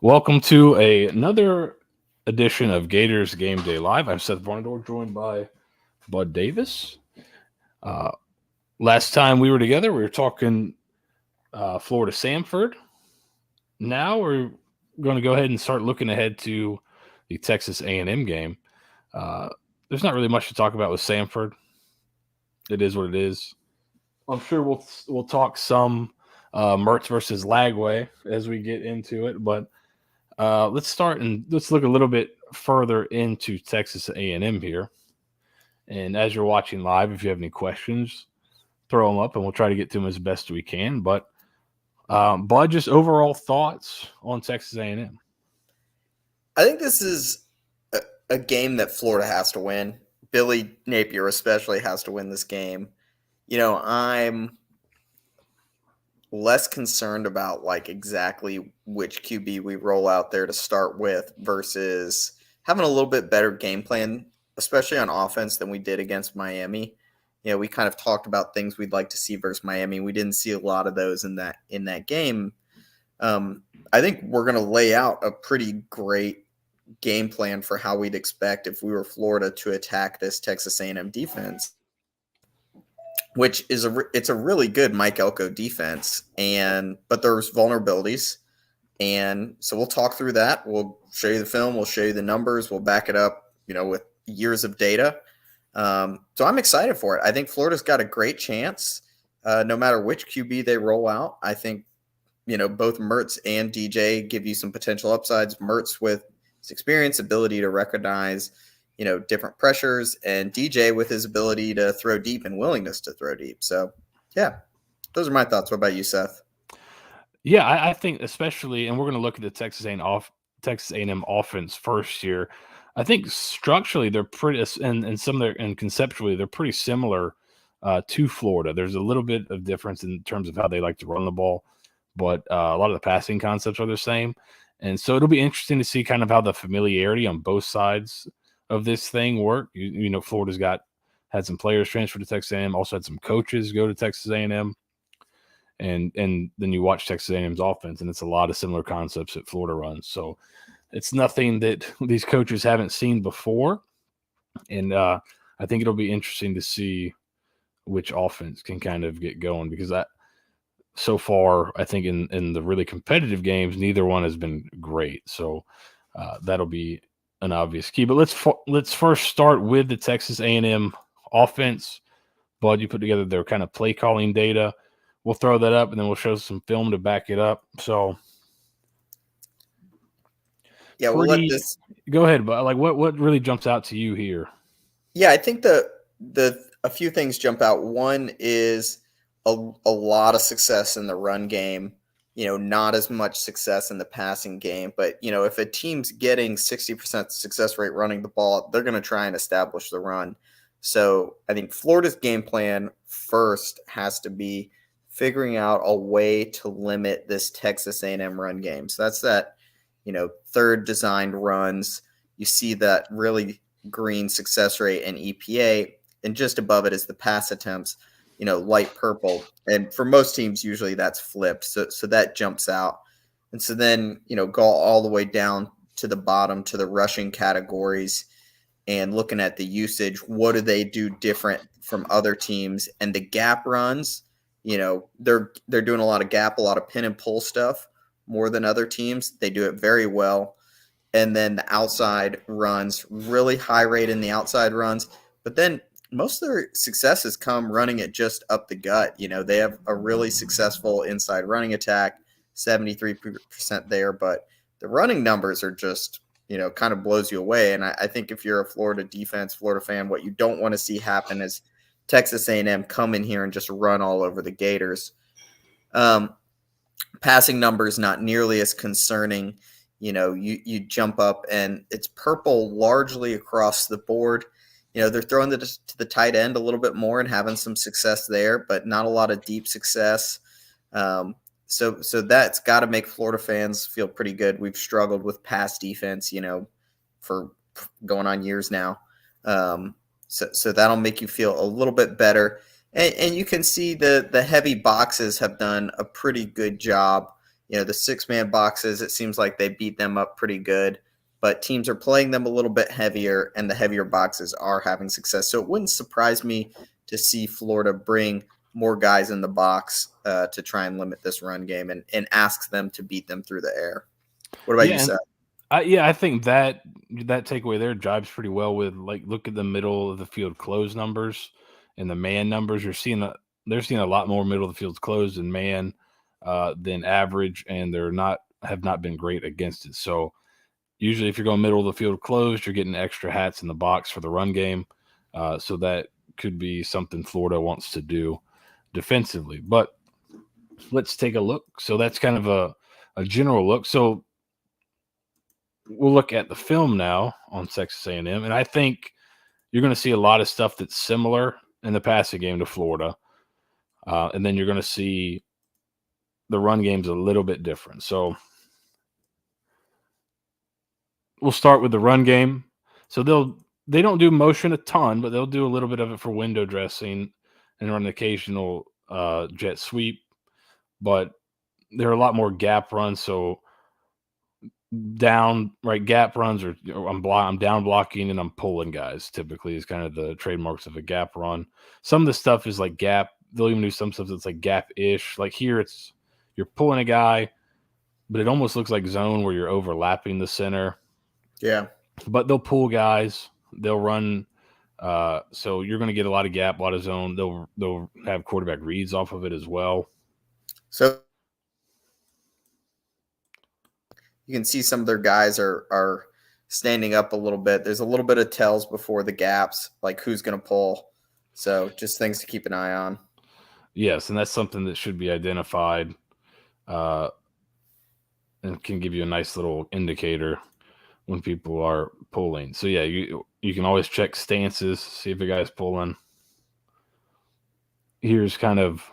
Welcome to another edition of Gators Gameday Live. I'm Seth Varnadore, joined by Bud Davis. Uh, Last time we were together, we were talking Florida Samford. Now we're going to go ahead and start looking ahead to the Texas A&M game. Uh, there's not really much to talk about with Samford. It is what it is. I'm sure we'll talk some Mertz versus Lagway as we get into it, but let's start and let's look a little bit further into Texas A&M here. And as you're watching live, if you have any questions, throw them up, and we'll try to get to them as best we can. But Bud, just overall thoughts on Texas A&M. I think this is a game that Florida has to win. Billy Napier especially has to win this game. I'm less concerned about exactly which QB we roll out there to start with versus having a little bit better game plan, especially on offense than we did against Miami. We kind of talked about things we'd like to see versus Miami. We didn't see a lot of those in that game. I think we're going to lay out a pretty great game plan for how we'd expect if we were Florida to attack this Texas A&M defense, which is it's a really good Mike Elko defense, but there's vulnerabilities, and so we'll talk through that. We'll show you the film, we'll show you the numbers, we'll back it up, with years of data. So I'm excited for it. I think Florida's got a great chance, no matter which QB they roll out. I think both Mertz and DJ give you some potential upsides. Mertz with his experience, ability to recognize different pressures, and DJ with his ability to throw deep and willingness to throw deep. So, yeah, those are my thoughts. What about you, Seth? Yeah, I think especially, and we're going to look at the Texas A&M offense first here. I think structurally they're pretty, and conceptually they're pretty similar to Florida. There's a little bit of difference in terms of how they like to run the ball, but a lot of the passing concepts are the same. And so it'll be interesting to see kind of how the familiarity on both sides of this thing work. Florida's had some players transfer to Texas A&M, also had some coaches go to Texas A&M. And then you watch Texas A&M's offense, and it's a lot of similar concepts that Florida runs. So it's nothing that these coaches haven't seen before. And I think it'll be interesting to see which offense can kind of get going, because so far, I think in the really competitive games, neither one has been great. So that'll be an obvious key. But let's first start with the Texas A&M offense. Bud, you put together their kind of play calling data. We'll throw that up, and then we'll show some film to back it up. So, yeah, we'll let this go ahead. But what really jumps out to you here? Yeah, I think a few things jump out. One is a lot of success in the run game. Not as much success in the passing game. But if a team's getting 60% success rate running the ball, they're going to try and establish the run. So I think Florida's game plan first has to be figuring out a way to limit this Texas A&M run game. So that's that, third designed runs. You see that really green success rate and EPA, and just above it is the pass attempts, light purple. And for most teams, usually that's flipped. So that jumps out. And so then, go all the way down to the bottom to the rushing categories and looking at the usage. What do they do different from other teams? And the gap runs, they're doing a lot of gap, a lot of pin and pull stuff more than other teams. They do it very well. And then the outside runs, really high rate in the outside runs. But then most of their successes come running it just up the gut. They have a really successful inside running attack, 73% there. But the running numbers are just, kind of blows you away. And I think if you're a Florida fan, what you don't want to see happen is Texas A&M come in here and just run all over the Gators. Passing numbers not nearly as concerning. You jump up and it's purple largely across the board. They're throwing to the tight end a little bit more and having some success there, but not a lot of deep success. So that's got to make Florida fans feel pretty good. We've struggled with pass defense, for going on years now. So that'll make you feel a little bit better. And you can see the heavy boxes have done a pretty good job, the 6-man boxes, it seems like they beat them up pretty good, but teams are playing them a little bit heavier, and the heavier boxes are having success. So it wouldn't surprise me to see Florida bring more guys in the box to try and limit this run game and ask them to beat them through the air. What about you, Yeah, Seth? I think that takeaway there jives pretty well with, like, look at the middle of the field close numbers and the man numbers. They're seeing a lot more middle of the field closed and man than average, and have not been great against it. So usually, if you're going middle of the field closed, you're getting extra hats in the box for the run game. So that could be something Florida wants to do defensively. But let's take a look. So that's kind of a general look. So we'll look at the film now on Texas A&M, and I think you're going to see a lot of stuff that's similar in the passing game to Florida, and then you're going to see the run game's a little bit different. So we'll start with the run game. So they don't do motion a ton, but they'll do a little bit of it for window dressing and run an occasional jet sweep. But there are a lot more gap runs. So gap runs, or I'm down blocking and I'm pulling guys. Typically, is kind of the trademarks of a gap run. Some of the stuff is like gap. They'll even do some stuff that's like gap-ish. Like here, you're pulling a guy, but it almost looks like zone where you're overlapping the center. Yeah. But they'll pull guys. They'll run. So you're going to get a lot of gap, a lot of zone. They'll have quarterback reads off of it as well. So you can see some of their guys are standing up a little bit. There's a little bit of tells before the gaps, like who's going to pull. So just things to keep an eye on. Yes, and that's something that should be identified and can give you a nice little indicator when people are pulling. So yeah, you can always check stances, see if a guy's pulling. Here's kind of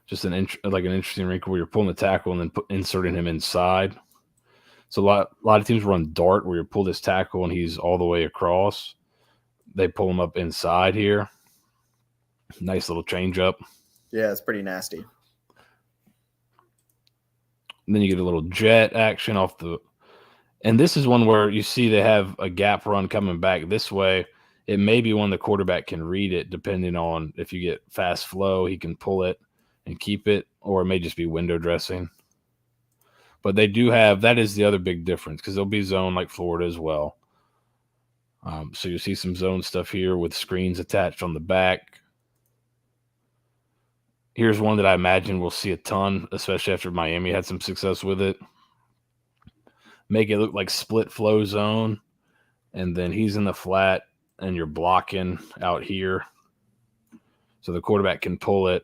just an interesting wrinkle where you're pulling the tackle and then inserting him inside. So a lot of teams run dart where you pull this tackle and he's all the way across. They pull him up inside here. Nice little change up. Yeah, it's pretty nasty. And then you get a little jet action off the. And this is one where you see they have a gap run coming back this way. It may be one the quarterback can read it, depending on if you get fast flow, he can pull it and keep it, or it may just be window dressing. But they do have, that is the other big difference, because they'll be zone like Florida as well. So you'll see some zone stuff here with screens attached on the back. Here's one that I imagine we'll see a ton, especially after Miami had some success with it. Make it look like split flow zone, and then he's in the flat, and you're blocking out here. So the quarterback can pull it,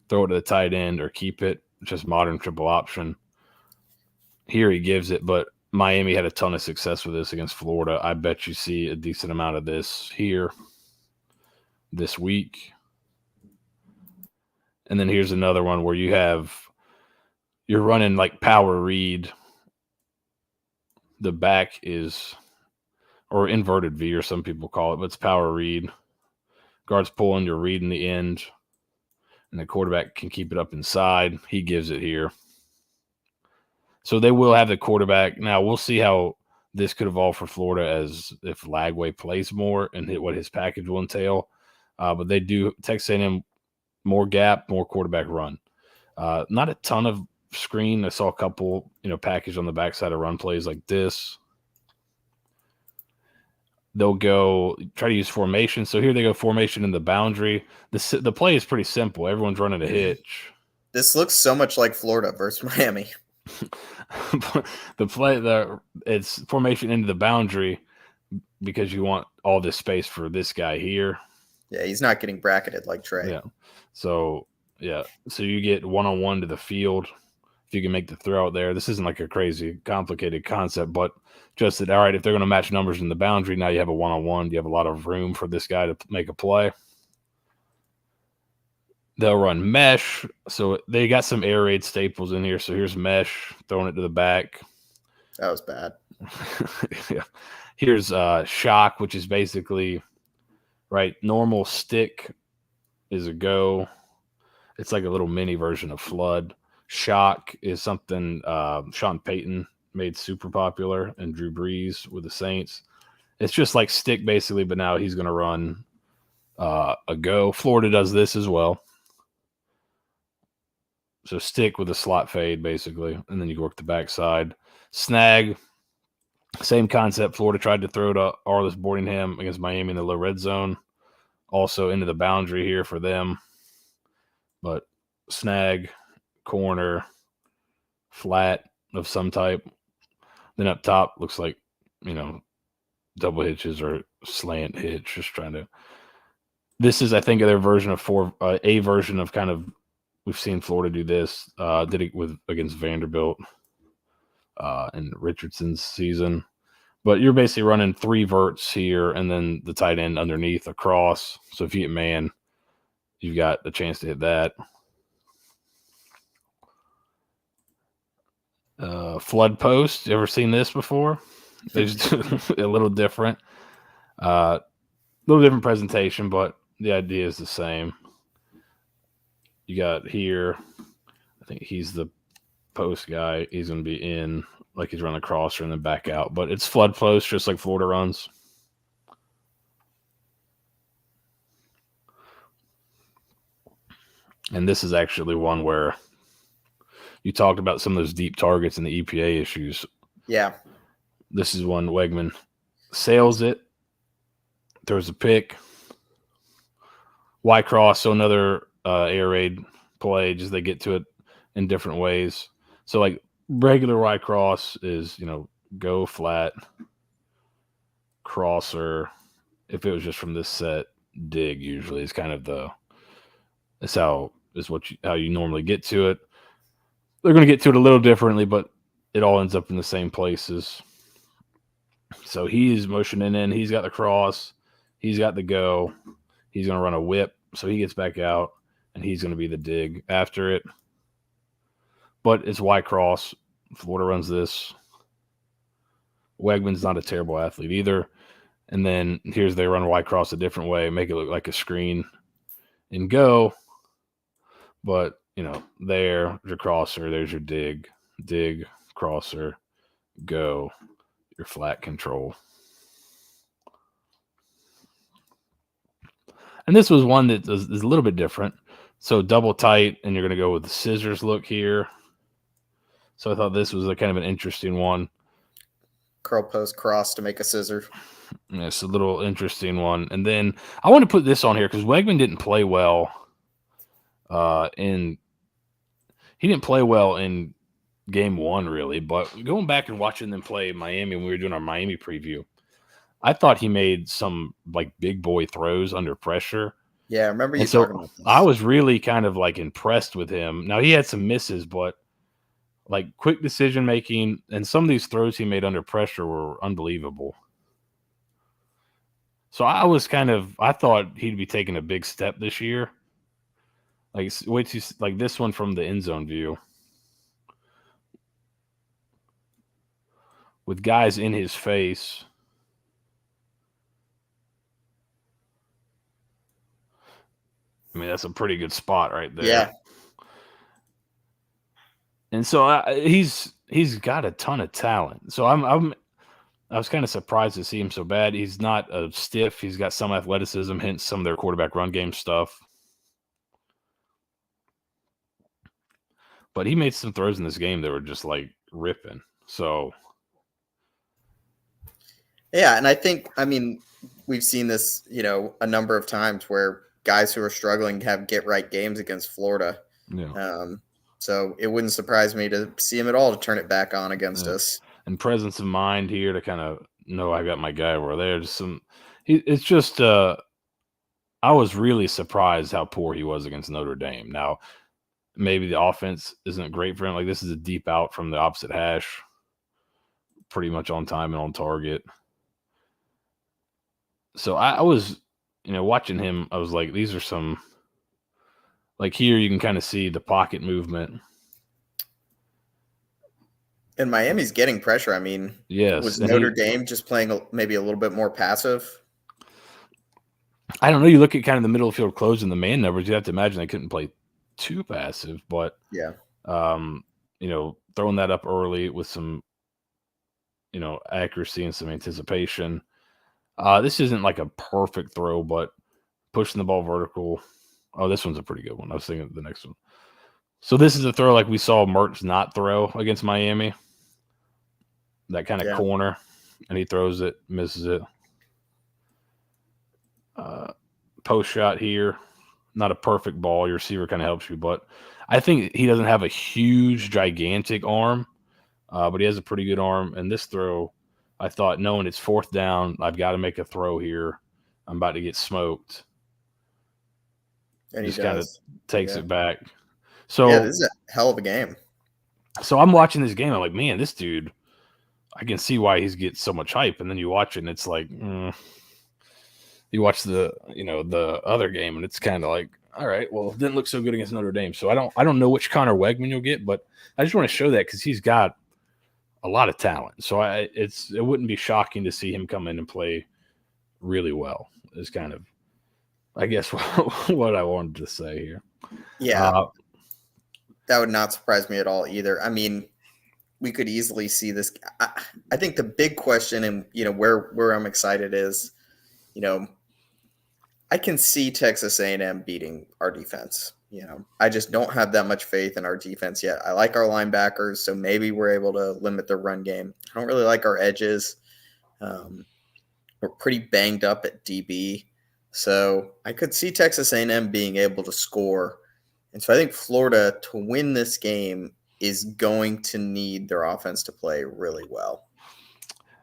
throw it to the tight end, or keep it. Just modern triple option. Here he gives it, but Miami had a ton of success with this against Florida. I bet you see a decent amount of this here this week. And then here's another one where you're running like power read. The back is, or inverted V, or some people call it, but it's power read. Guard's pulling, you're reading the end, and the quarterback can keep it up inside. He gives it here. So they will have the quarterback. Now, we'll see how this could evolve for Florida as if Lagway plays more and what his package will entail. But they do, Texas A&M, more gap, more quarterback run. Not a ton of screen. I saw a couple, package on the backside of run plays like this. They'll go try to use formation. So here they go formation in the boundary. The play is pretty simple. Everyone's running a hitch. This looks so much like Florida versus Miami. It's formation into the boundary because you want all this space for this guy here. Yeah, he's not getting bracketed like Trey. Yeah. So you get one-on-one to the field. If you can make the throw out there, this isn't like a crazy complicated concept, but just that, all right, if they're going to match numbers in the boundary, now you have a one-on-one. You have a lot of room for this guy to make a play. They'll run mesh. So they got some air raid staples in here. So here's mesh, throwing it to the back. That was bad. Yeah. Here's shock, which is basically, right, normal stick is a go. It's like a little mini version of flood. Shock is something Sean Payton made super popular, and Drew Brees with the Saints. It's just like stick basically, but now he's going to run a go. Florida does this as well. So stick with a slot fade basically, and then you work the backside. Snag, same concept. Florida tried to throw to Arliss Boardingham against Miami in the low red zone. Also into the boundary here for them. But snag, corner, flat of some type. Then up top looks like, double hitches or slant hitch. Just trying to. This is, I think, their version of a version of kind of. We've seen Florida do this. Did it against Vanderbilt in Richardson's season. But you're basically running 3 verts here and then the tight end underneath across. So if you hit man, you've got a chance to hit that. Flood post. You ever seen this before? It's a little different. Little different presentation, but the idea is the same. You got here, I think he's the post guy. He's going to be in like he's running a crosser and then back out. But it's flood post just like Florida runs. And this is actually one where you talked about some of those deep targets and the EPA issues. Yeah. This is one Wegman sails it, throws a pick. Y cross, so another air raid play, just they get to it in different ways. So like regular Y cross is, go flat, crosser. If it was just from this set, dig usually is kind of how you normally get to it. They're going to get to it a little differently, but it all ends up in the same places. So he's motioning in. He's got the cross. He's got the go. He's going to run a whip. So he gets back out, and he's going to be the dig after it. But it's Y cross. Florida runs this. Wegman's not a terrible athlete either. And then they run Y cross a different way, make it look like a screen and go. But, there's your crosser. There's your dig, crosser, go, your flat control. And this was one that is a little bit different. So double tight, and you're going to go with the scissors look here. So I thought this was kind of an interesting one. Curl post cross to make a scissor. Yeah, it's a little interesting one. And then I want to put this on here because Wegman didn't play well. He didn't play well in game 1 really, but going back and watching them play Miami when we were doing our Miami preview, I thought he made some like big boy throws under pressure. Yeah, I remember you talking about this. I was really kind of like impressed with him. Now he had some misses, but like quick decision making, and some of these throws he made under pressure were unbelievable. So I thought he'd be taking a big step this year. Like wait to like this one from the end zone view. With guys in his face. I mean, that's a pretty good spot right there. Yeah. And so he's got a ton of talent. So I was kind of surprised to see him so bad. He's not a stiff. He's got some athleticism, hence some of their quarterback run game stuff. But he made some throws in this game that were just like ripping. So yeah, and I think we've seen this, a number of times where guys who are struggling have get right games against Florida. Yeah. So it wouldn't surprise me to see him at all to turn it back on against us. And presence of mind here to kind of know I got my guy over there. It's just I was really surprised how poor he was against Notre Dame. Now, maybe the offense isn't great for him. Like this is a deep out from the opposite hash, pretty much on time and on target. So I was, watching him, I was like, these are some, like here you can kind of see the pocket movement. And Miami's getting pressure. Yes. Was Notre Dame just playing maybe a little bit more passive? I don't know. You look at kind of the middle of field close and the man numbers, you have to imagine they couldn't play too passive, but yeah. Throwing that up early with some, accuracy and some anticipation. This isn't like a perfect throw, but pushing the ball vertical. Oh, this one's a pretty good one. I was thinking of the next one. So this is a throw like we saw Mertz not throw against Miami. That kind of corner, and he throws it, misses it. Post shot here. Not a perfect ball. Your receiver kind of helps you, but I think he doesn't have a huge, gigantic arm, but he has a pretty good arm. And this throw, I thought, knowing it's 4th down, I've got to make a throw here. I'm about to get smoked. And just he kind of takes it back. So this is a hell of a game. So I'm watching this game. I'm like, man, this dude, I can see why he's getting so much hype. And then you watch it, and it's like, you watch the other game, and it's kind of like, all right, well, it didn't look so good against Notre Dame. So I don't know which Connor Wegman you'll get, but I just want to show that because he's got a lot of talent. So it wouldn't be shocking to see him come in and play really well. Is kind of, I guess, what I wanted to say here. Yeah, that would not surprise me at all either. I mean, we could easily see this. I think the big question, and where I'm excited is, I can see Texas A&M beating our defense. I just don't have that much faith in our defense yet. I like our linebackers, so maybe we're able to limit the run game. I don't really like our edges. We're pretty banged up at DB, so I could see Texas A&M being able to score. And so I think Florida, to win this game, is going to need their offense to play really well.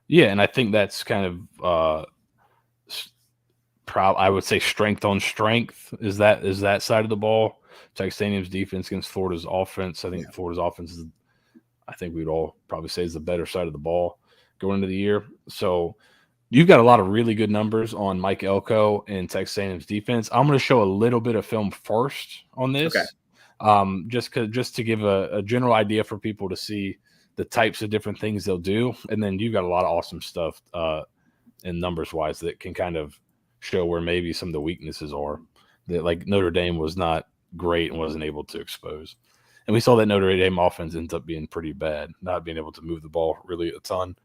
Yeah, and I think that's kind of I would say strength on strength is that side of the ball. Texas A&M's defense against Florida's offense. I think Florida's offense is, I think we'd all probably say, is the better side of the ball going into the year. So you've got a lot of really good numbers on Mike Elko and Texas A&M's defense. I'm going to show a little bit of film first on this, just to give a general idea for people to see the types of different things they'll do, and then you've got a lot of awesome stuff in numbers wise that can kind of show where maybe some of the weaknesses are that, like, Notre Dame was not great and wasn't able to expose. And we saw that Notre Dame offense ends up being pretty bad, not being able to move the ball really a ton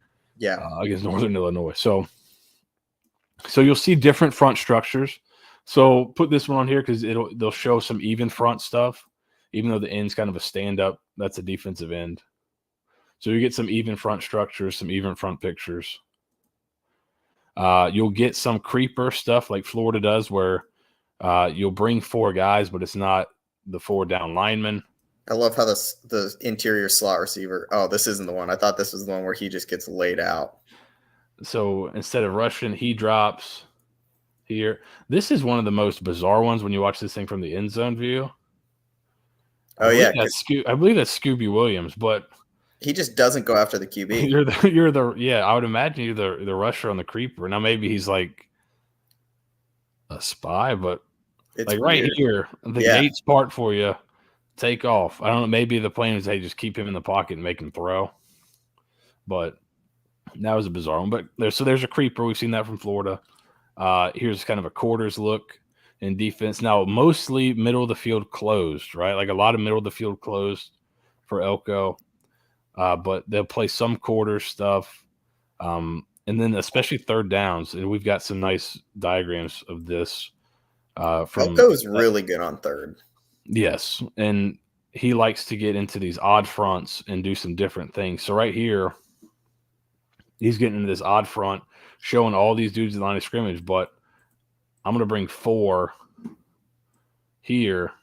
against Northern Illinois. So you'll see different front structures. So put this one on here because they'll show some even front stuff, even though the end's kind of a stand-up. That's a defensive end. So you get some even front structures, some even front pictures. You'll get some creeper stuff like Florida does where you'll bring 4 guys, but it's not the 4 down linemen. I love how the interior slot receiver. Oh, this isn't the one. I thought this was the one where he just gets laid out. So instead of rushing, he drops here. This is one of the most bizarre ones when you watch this thing from the end zone view. I believe that's Scooby Williams, but he just doesn't go after the QB. I would imagine you're the rusher on the creeper. Now maybe he's like a spy, but it's like weird. Right here, the gates part for you. Take off. I don't know. Maybe the plan is, hey, just keep him in the pocket and make him throw. But that was a bizarre one. But there's a creeper. We've seen that from Florida. Here's kind of a quarters look in defense. Now, mostly middle of the field closed, right? Like a lot of middle of the field closed for Elko. But they'll play some quarter stuff. And then especially third downs. And we've got some nice diagrams of this. Elko is really good on third. Yes. And he likes to get into these odd fronts and do some different things. So right here, he's getting into this odd front, showing all these dudes in the line of scrimmage, but I'm going to bring 4 here.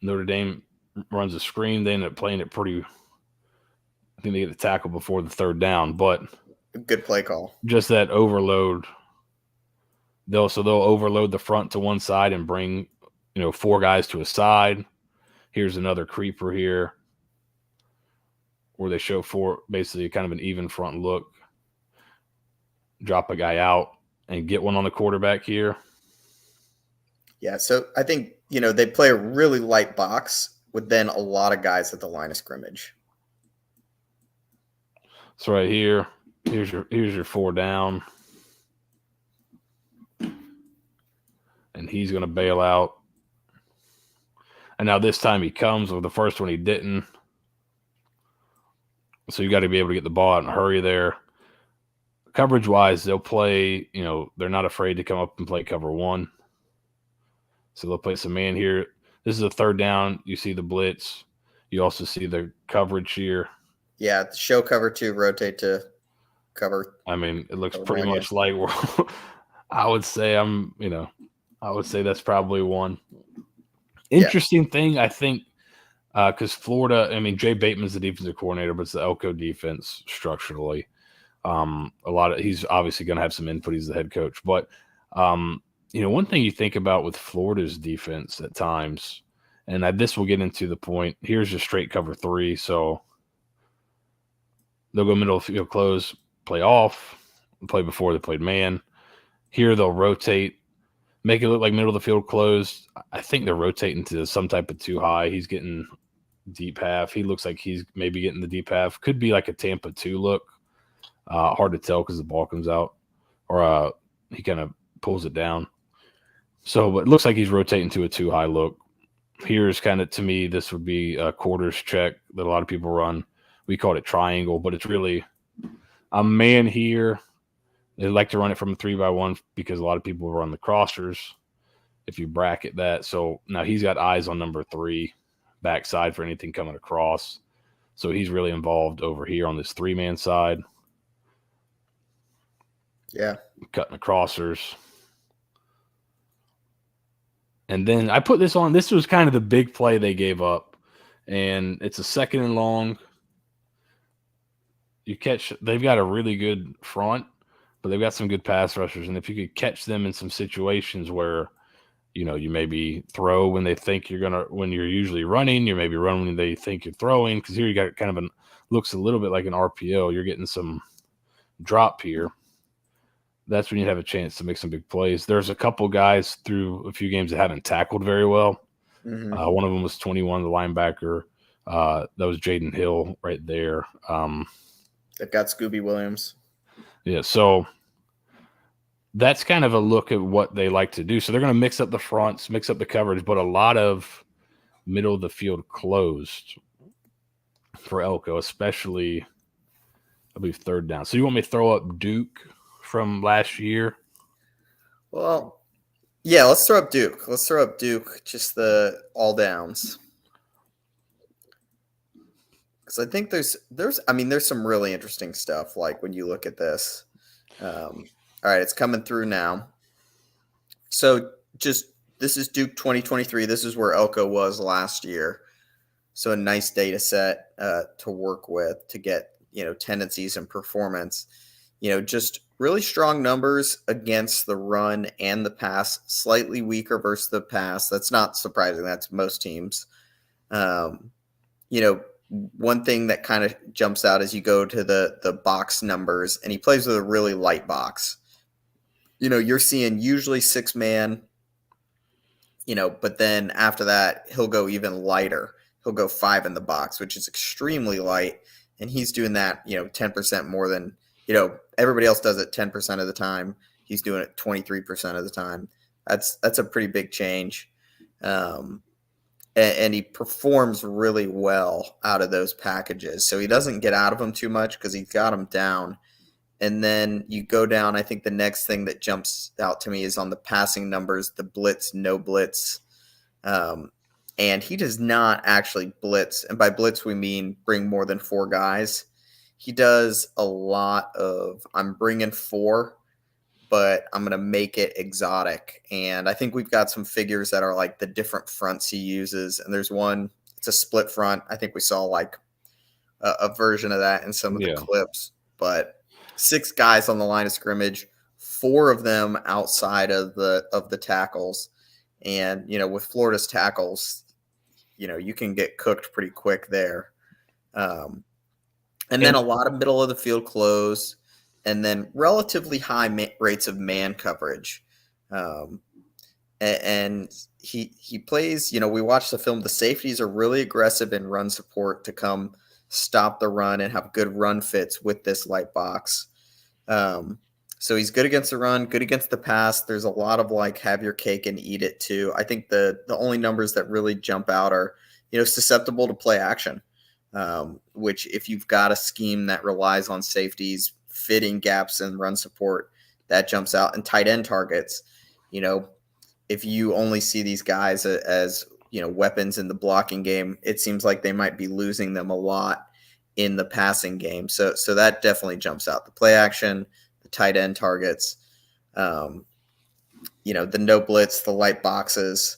Notre Dame runs a screen. They end up playing it pretty. I think they get the tackle before the third down, but good play call. Just that overload. They'll overload the front to one side and bring 4 guys to a side. Here's another creeper here where they show 4, basically kind of an even front look. Drop a guy out and get one on the quarterback here. Yeah, so I think they play a really light box with then a lot of guys at the line of scrimmage. So right here, here's your 4 down. And he's going to bail out. And now this time he comes, with the first one he didn't. So you got to be able to get the ball out and hurry there. Coverage wise, they'll play, they're not afraid to come up and play cover one. So they'll play some man here. This is a third down. You see the blitz. You also see the coverage here. Yeah, show cover two, rotate to cover. I mean, it looks pretty much like I would say that's probably one. Interesting thing, I think, because Florida, I mean, Jay Bateman's the defensive coordinator, but it's the Elko defense structurally. He's obviously going to have some input. He's the head coach, but one thing you think about with Florida's defense at times, and this will get into the point. Here's just straight cover three, so they'll go middle of the field close, play off, play before they played man. Here they'll rotate, make it look like middle of the field closed. I think they're rotating to some type of too high. He's getting deep half. He looks like he's maybe getting the deep half. Could be like a Tampa 2 look. Hard to tell because the ball comes out, or he kind of pulls it down. So, but it looks like he's rotating to a too high look. Here's kind of, to me, this would be a quarters check that a lot of people run. We call it triangle, but it's really a man here. They like to run it from a 3-by-1 because a lot of people run the crossers if you bracket that. So now he's got eyes on number 3 backside for anything coming across. So he's really involved over here on this 3-man side. Yeah. Cutting the crossers. And then I put this on. This was kind of the big play they gave up. And it's a 2nd and long. They've got a really good front, but they've got some good pass rushers. And if you could catch them in some situations where, you maybe throw when they think when you're usually running, you maybe run when they think you're throwing. Because here you got kind of looks a little bit like an RPO. You're getting some drop here. That's when you have a chance to make some big plays. There's a couple guys through a few games that haven't tackled very well. Mm-hmm. One of them was 21, the linebacker. That was Jaden Hill right there. They've got Scooby Williams. Yeah, so that's kind of a look at what they like to do. So they're going to mix up the fronts, mix up the coverage, but a lot of middle of the field closed for Elko, especially, I believe, 3rd down. So you want me to throw up Duke from last year? Well, yeah, let's throw up Duke. Just the all downs. Because I think there's some really interesting stuff. Like when you look at this, all right, it's coming through now. So this is Duke 2023. This is where Elko was last year. So a nice data set to work with to get, tendencies and performance. Just really strong numbers against the run and the pass, slightly weaker versus the pass. That's not surprising. That's most teams. One thing that kind of jumps out as you go to the box numbers, and he plays with a really light box. You're seeing usually 6-man, but then after that, he'll go even lighter. He'll go 5 in the box, which is extremely light. And he's doing that, 10% more than, everybody else does it 10% of the time. He's doing it 23% of the time. That's a pretty big change. And he performs really well out of those packages. So he doesn't get out of them too much because he's got them down. And then you go down, I think the next thing that jumps out to me is on the passing numbers, the blitz, no blitz. And he does not actually blitz. And by blitz, we mean bring more than 4 guys. He does a lot of, I'm bringing 4, but I'm going to make it exotic. And I think we've got some figures that are like the different fronts he uses. And there's one, it's a split front. I think we saw like a version of that in some of the clips. But 6 guys on the line of scrimmage, 4 of them outside of the tackles. And, with Florida's tackles, you can get cooked pretty quick there. And then a lot of middle of the field close, and then relatively high rates of man coverage. And he plays, we watched the film. The safeties are really aggressive in run support to come stop the run and have good run fits with this light box. So he's good against the run, good against the pass. There's a lot of like have your cake and eat it too. I think the only numbers that really jump out are, susceptible to play action, which if you've got a scheme that relies on safeties, fitting gaps and run support, that jumps out. And tight end targets, if you only see these guys as weapons in the blocking game, it seems like they might be losing them a lot in the passing game. So that definitely jumps out. The play action, the tight end targets, the no blitz, the light boxes.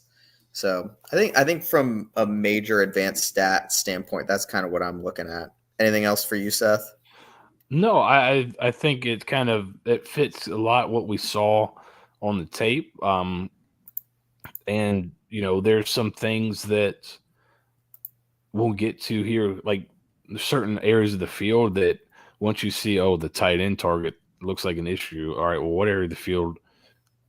So I think from a major advanced stat standpoint, that's kind of what I'm looking at. Anything else for you, Seth? No, I think it fits a lot what we saw on the tape. And there's some things that we'll get to here, like certain areas of the field that once you see, oh, the tight end target looks like an issue. All right, well, what area of the field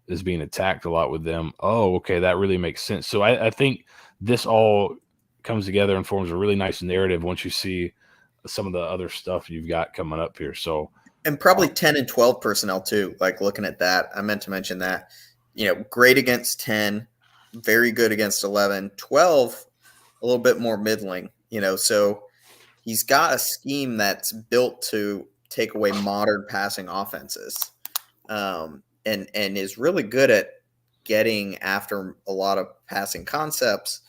is being attacked a lot with them? Oh, okay, that really makes sense. So I think this all comes together and forms a really nice narrative once you see some of the other stuff you've got coming up here. So And probably 10 and 12 personnel too. Like looking at that, I meant to mention that, great against 10, very good against 11, 12, a little bit more middling, so he's got a scheme that's built to take away modern passing offenses, and is really good at getting after a lot of passing concepts.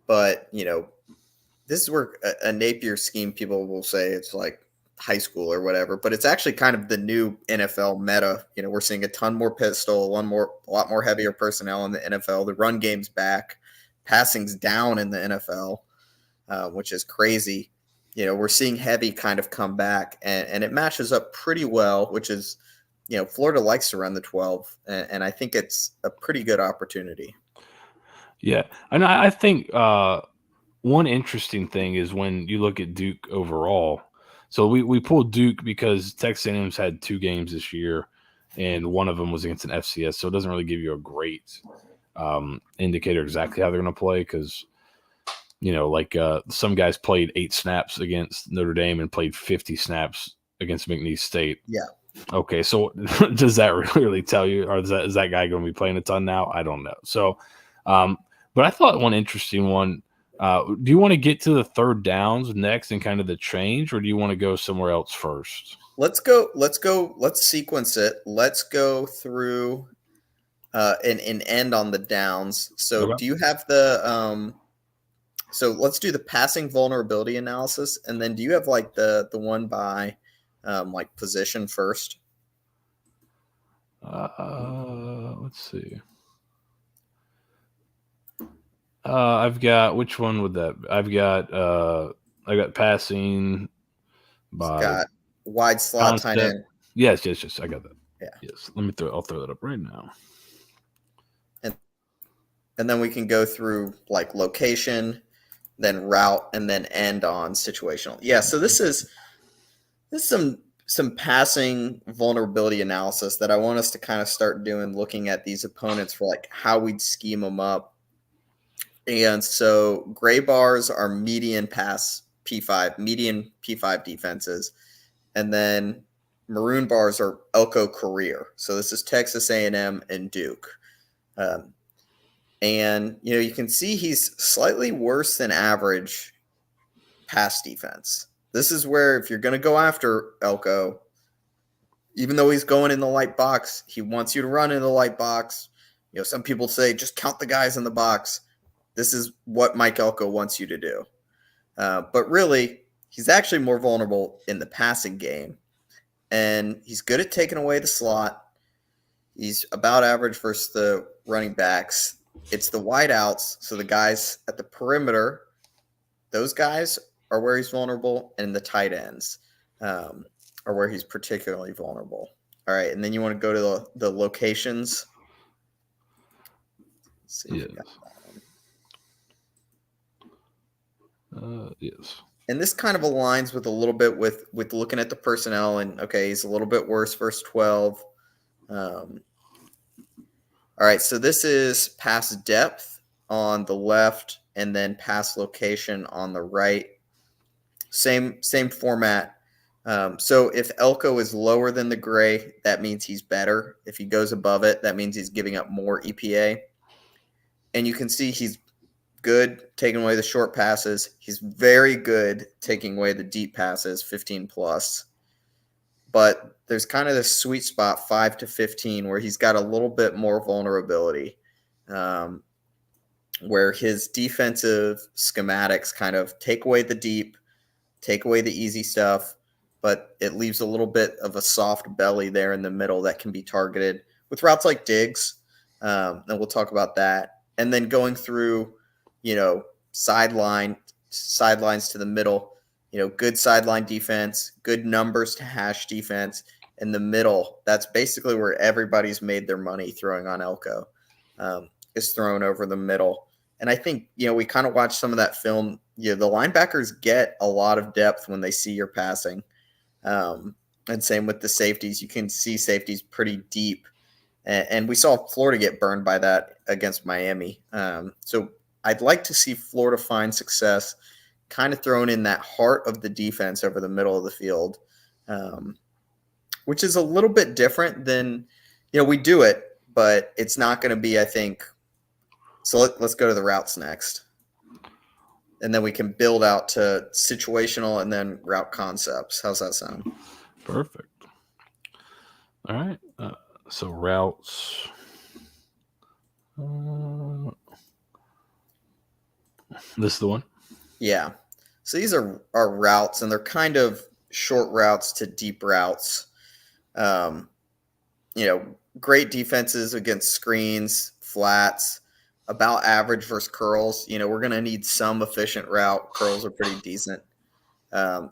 But this is where a Napier scheme, people will say it's like high school or whatever, but it's actually kind of the new NFL meta. We're seeing a ton more pistol, a lot more heavier personnel in the NFL. The run game's back, passing's down in the NFL, which is crazy. We're seeing heavy kind of come back, and it matches up pretty well, which is, Florida likes to run the 12, and I think it's a pretty good opportunity. yeah, and I think one interesting thing is when you look at Duke overall. So we pulled Duke because Texas A&M's had 2 games this year, and one of them was against an FCS, so it doesn't really give you a great indicator exactly how they're going to play because some guys played 8 snaps against Notre Dame and played 50 snaps against McNeese State. Yeah. Okay, so does that really tell you, or is that guy going to be playing a ton now? I don't know. So, but I thought one interesting one. Do you want to get to the third downs next and kind of the change, or do you want to go somewhere else first? Let's go. Let's sequence it. Let's go through and end on the downs. So Okay. do you have the so let's do the passing vulnerability analysis, and then do you have like the one by like position first? Let's see. I've got which one would that? I got passing It's by got wide slot tight concept. end. Yes. I got that. Yeah. Yes. I'll throw that up right now. And then we can go through like location, then route, and then end on situational. Yeah, so this is some passing vulnerability analysis that I want us to kind of start doing, looking at these opponents for like how we'd scheme them up. And so gray bars are median pass P5, median P5 defenses, and then maroon bars are Elko career. So this is Texas A&M and Duke. And you can see he's slightly worse than average pass defense. This is where if you're going to go after Elko, even though he's going in the light box, he wants you to run in the light box. Some people say just count the guys in the box. This is what Mike Elko wants you to do. But really, he's actually more vulnerable in the passing game. And he's good at taking away the slot. He's about average versus the running backs. It's the wideouts, so the guys at the perimeter, those guys are where he's vulnerable, and the tight ends are where he's particularly vulnerable. All right, and then you want to go to the locations. Let's see if we got that one. Yes. And this kind of aligns with a little bit with looking at the personnel, and okay, he's a little bit worse versus 12. All right, so this is pass depth on the left and then pass location on the right. Same format. So if Elko is lower than the gray, that means he's better. If he goes above it, that means he's giving up more EPA. And you can see he's good taking away the short passes. He's very good taking away the deep passes, 15 plus. But there's kind of this sweet spot, 5 to 15, where he's got a little bit more vulnerability, where his defensive schematics kind of take away the deep, take away the easy stuff, but it leaves a little bit of a soft belly there in the middle that can be targeted with routes like digs. And we'll talk about that. And then going through, sidelines to the middle, good sideline defense, good numbers to hash defense. In the middle, that's basically where everybody's made their money throwing on Elko, is thrown over the middle. And I think, we kind of watched some of that film. The linebackers get a lot of depth when they see you're passing. And same with the safeties. You can see safeties pretty deep. And we saw Florida get burned by that against Miami. So I'd like to see Florida find success kind of throwing in that heart of the defense over the middle of the field, which is a little bit different than, we do it, but it's not going to be, I think. So let's go to the routes next. And then we can build out to situational and then route concepts. How's that sound? Perfect. All right. So routes. This is the one? Yeah. So these are routes, and they're kind of short routes to deep routes. Great defenses against screens, flats, about average versus curls. We're going to need some efficient route. Curls are pretty decent.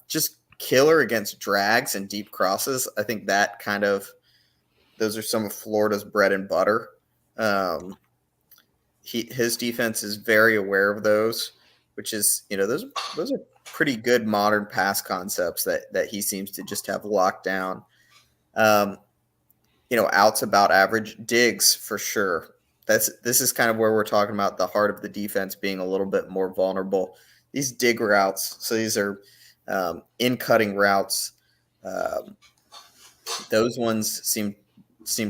Just killer against drags and deep crosses. I think that those are some of Florida's bread and butter. His defense is very aware of those, which is, those are pretty good modern pass concepts that he seems to just have locked down. Outs about average, digs for sure. This is kind of where we're talking about the heart of the defense being a little bit more vulnerable. These dig routes, so these are in-cutting routes. Those ones seem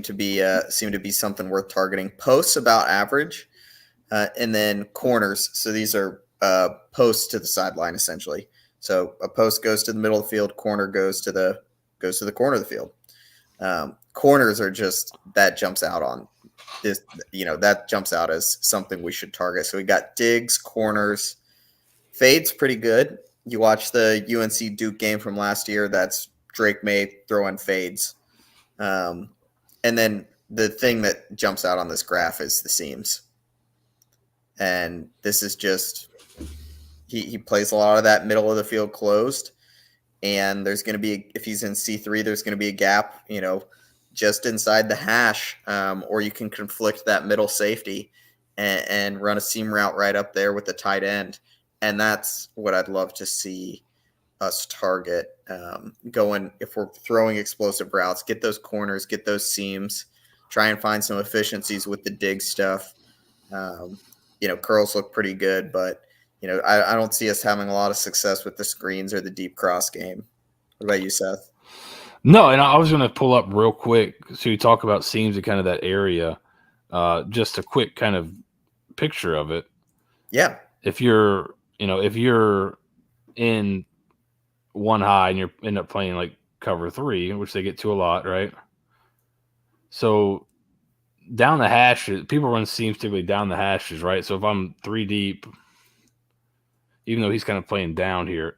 to be something worth targeting. Posts about average, and then corners. So these are posts to the sideline essentially. So a post goes to the middle of the field, corner goes to the corner of the field. Corners are just, that jumps out on this, that jumps out as something we should target. So we got digs, corners, fades pretty good. You watch the UNC Duke game from last year. That's Drake May throwing fades. And then the thing that jumps out on this graph is the seams. And this is just, he plays a lot of that middle of the field closed. And there's going to be, if he's in C3, there's going to be a gap, just inside the hash, or you can conflict that middle safety and run a seam route right up there with the tight end. And that's what I'd love to see us target, going, if we're throwing explosive routes, get those corners, get those seams, try and find some efficiencies with the dig stuff. Curls look pretty good, but I don't see us having a lot of success with the screens or the deep cross game. What about you, Seth? No, and I was going to pull up real quick. So you talk about seams and kind of that area. Just a quick kind of picture of it. Yeah. If you're in one high and you end up playing like cover 3, which they get to a lot, right? So down the hashes, people run seams typically down the hashes, right? So if I'm 3 deep, even though he's kind of playing down here,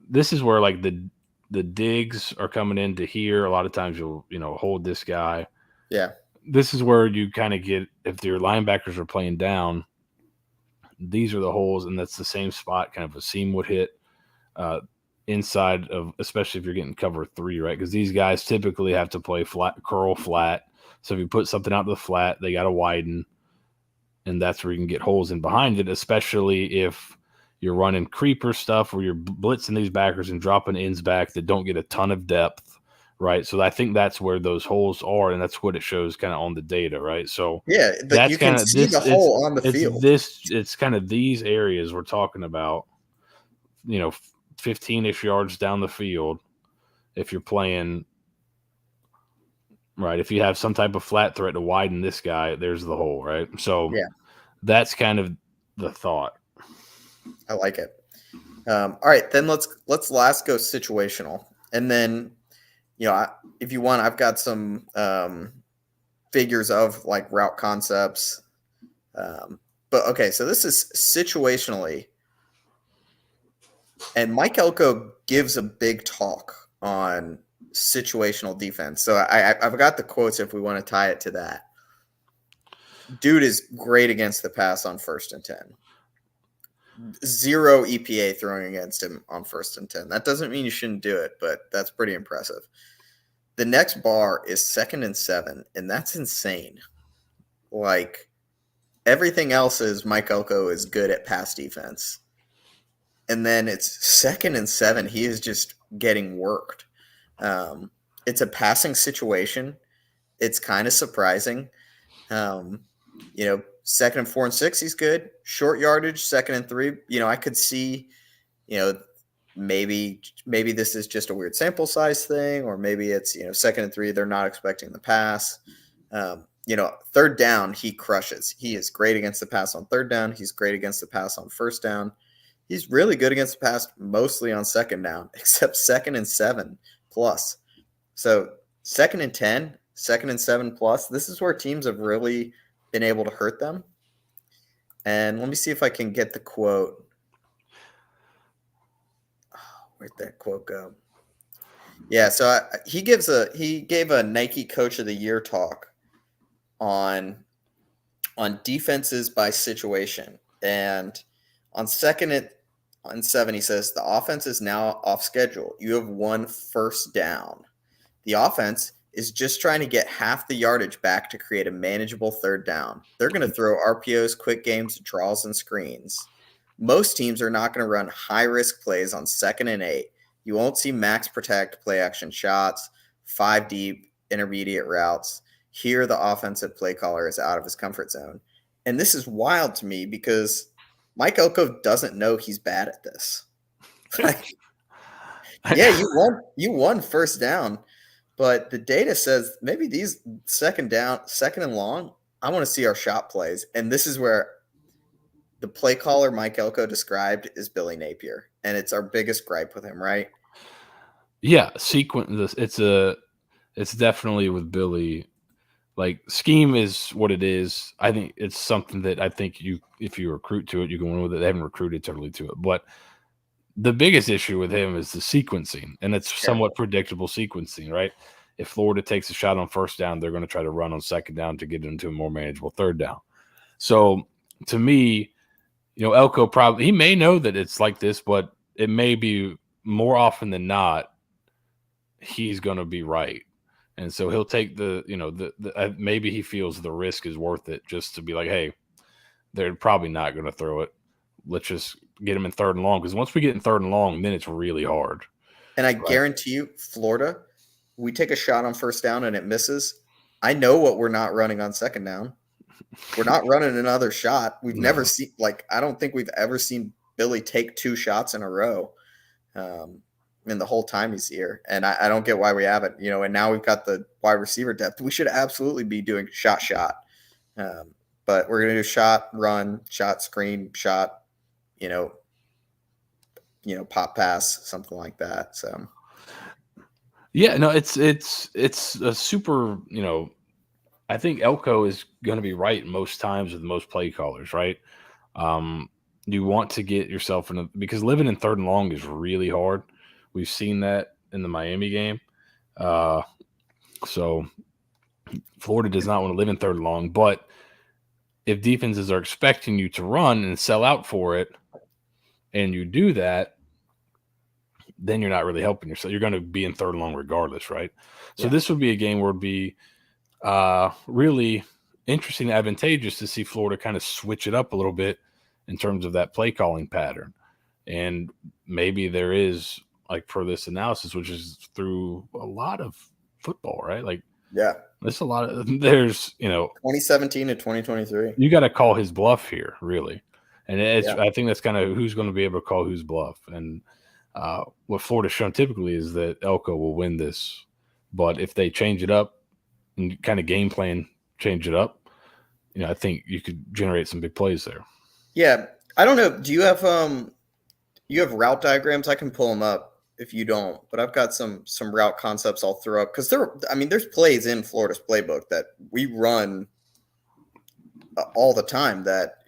this is where like the digs are coming into here. A lot of times you'll, hold this guy. Yeah. This is where you kind of get, if your linebackers are playing down, these are the holes, and that's the same spot kind of a seam would hit inside of, especially if you're getting cover 3, right? Because these guys typically have to play curl flat. So if you put something out to the flat, they got to widen, and that's where you can get holes in behind it, especially if you're running creeper stuff where you're blitzing these backers and dropping ends back that don't get a ton of depth, right? So I think that's where those holes are, and that's what it shows kind of on the data, right? So yeah, that's you can see the hole on the field. It's kind of these areas we're talking about, 15-ish yards down the field, if you're playing right. If you have some type of flat threat to widen this guy, there's the hole, right? So Yeah, that's kind of the thought. I like it. All right, then let's last go situational, and then if you want, I've got some figures of like route concepts. But okay, so this is situationally, and Mike Elko gives a big talk on situational defense. So I've got the quotes if we want to tie it to that. Dude is great against the pass on 1st and 10. 0 EPA throwing against him on 1st and 10. That doesn't mean you shouldn't do it, but that's pretty impressive. The next bar is 2nd and 7, and that's insane. Like, everything else is Mike Elko is good at pass defense. And then it's 2nd and 7. He is just getting worked. It's a passing situation. It's kind of surprising. 2nd and 4 and 6, he's good. Short yardage, 2nd and 3. I could see, maybe this is just a weird sample size thing, or maybe it's 2nd and 3, they're not expecting the pass. 3rd down, he crushes. He is great against the pass on 3rd down. He's great against the pass on 1st down. He's really good against the pass mostly on 2nd down, except 2nd and 7 plus. So 2nd and 10, 2nd and 7 plus. This is where teams have really been able to hurt them. And let me see if I can get the quote. Where'd that quote go? Yeah, so he gave a Nike Coach of the Year talk on defenses by situation, and on 2nd and 7, he says the offense is now off schedule. You have 1 first down. The offense is just trying to get half the yardage back to create a manageable 3rd down. They're going to throw RPOs, quick games, draws, and screens. Most teams are not going to run high-risk plays on 2nd and 8. You won't see max protect, play-action shots, 5 deep, intermediate routes. Here, the offensive play caller is out of his comfort zone. And this is wild to me because Mike Elko doesn't know he's bad at this. Yeah, you won 1st down, but the data says maybe these 2nd down, 2nd and long, I want to see our shot plays. And this is where the play caller Mike Elko described is Billy Napier, and it's our biggest gripe with him, right? Yeah, sequence. It's definitely with Billy. Like, scheme is what it is. I think it's something that I think if you recruit to it, you can win with it. They haven't recruited totally to it, but the biggest issue with him is the sequencing, and it's somewhat predictable sequencing, right? If Florida takes a shot on 1st down, they're going to try to run on 2nd down to get into a more manageable 3rd down. So to me, Elko he may know that it's like this, but it may be more often than not, he's going to be right. And so he'll take maybe he feels the risk is worth it just to be like, hey, they're probably not going to throw it. Let's just get him in 3rd and long. Because once we get in 3rd and long, then it's really hard. And I guarantee you, Florida, we take a shot on 1st down and it misses. I know what we're not running on 2nd down. We're not running another shot. We've never seen, I don't think we've ever seen Billy take 2 shots in a row in the whole time he's here. And I don't get why we haven't, and now we've got the wide receiver depth. We should absolutely be doing shot. But we're going to do shot, run, shot, screen, shot, pop pass, something like that. So, yeah, no, it's a super, I think Elko is going to be right most times with most play callers, right? You want to get yourself because living in 3rd and long is really hard. We've seen that in the Miami game. So Florida does not want to live in 3rd and long, but if defenses are expecting you to run and sell out for it, and you do that, then you're not really helping yourself. You're going to be in 3rd and long regardless, right? So this would be a game where it'd be really interesting, advantageous to see Florida kind of switch it up a little bit in terms of that play calling pattern. And maybe there is, like, for this analysis, which is through a lot of football, right? Like, there's a lot of, there's, 2017 to 2023. You got to call his bluff here, really. And I think that's kind of who's going to be able to call whose bluff. And What Florida's shown typically is that Elko will win this, but if they change it up and kind of game plan change it up, I think you could generate some big plays there. Yeah, I don't know. Do you have route diagrams? I can pull them up if you don't, but I've got some route concepts I'll throw up because there's plays in Florida's playbook that we run all the time that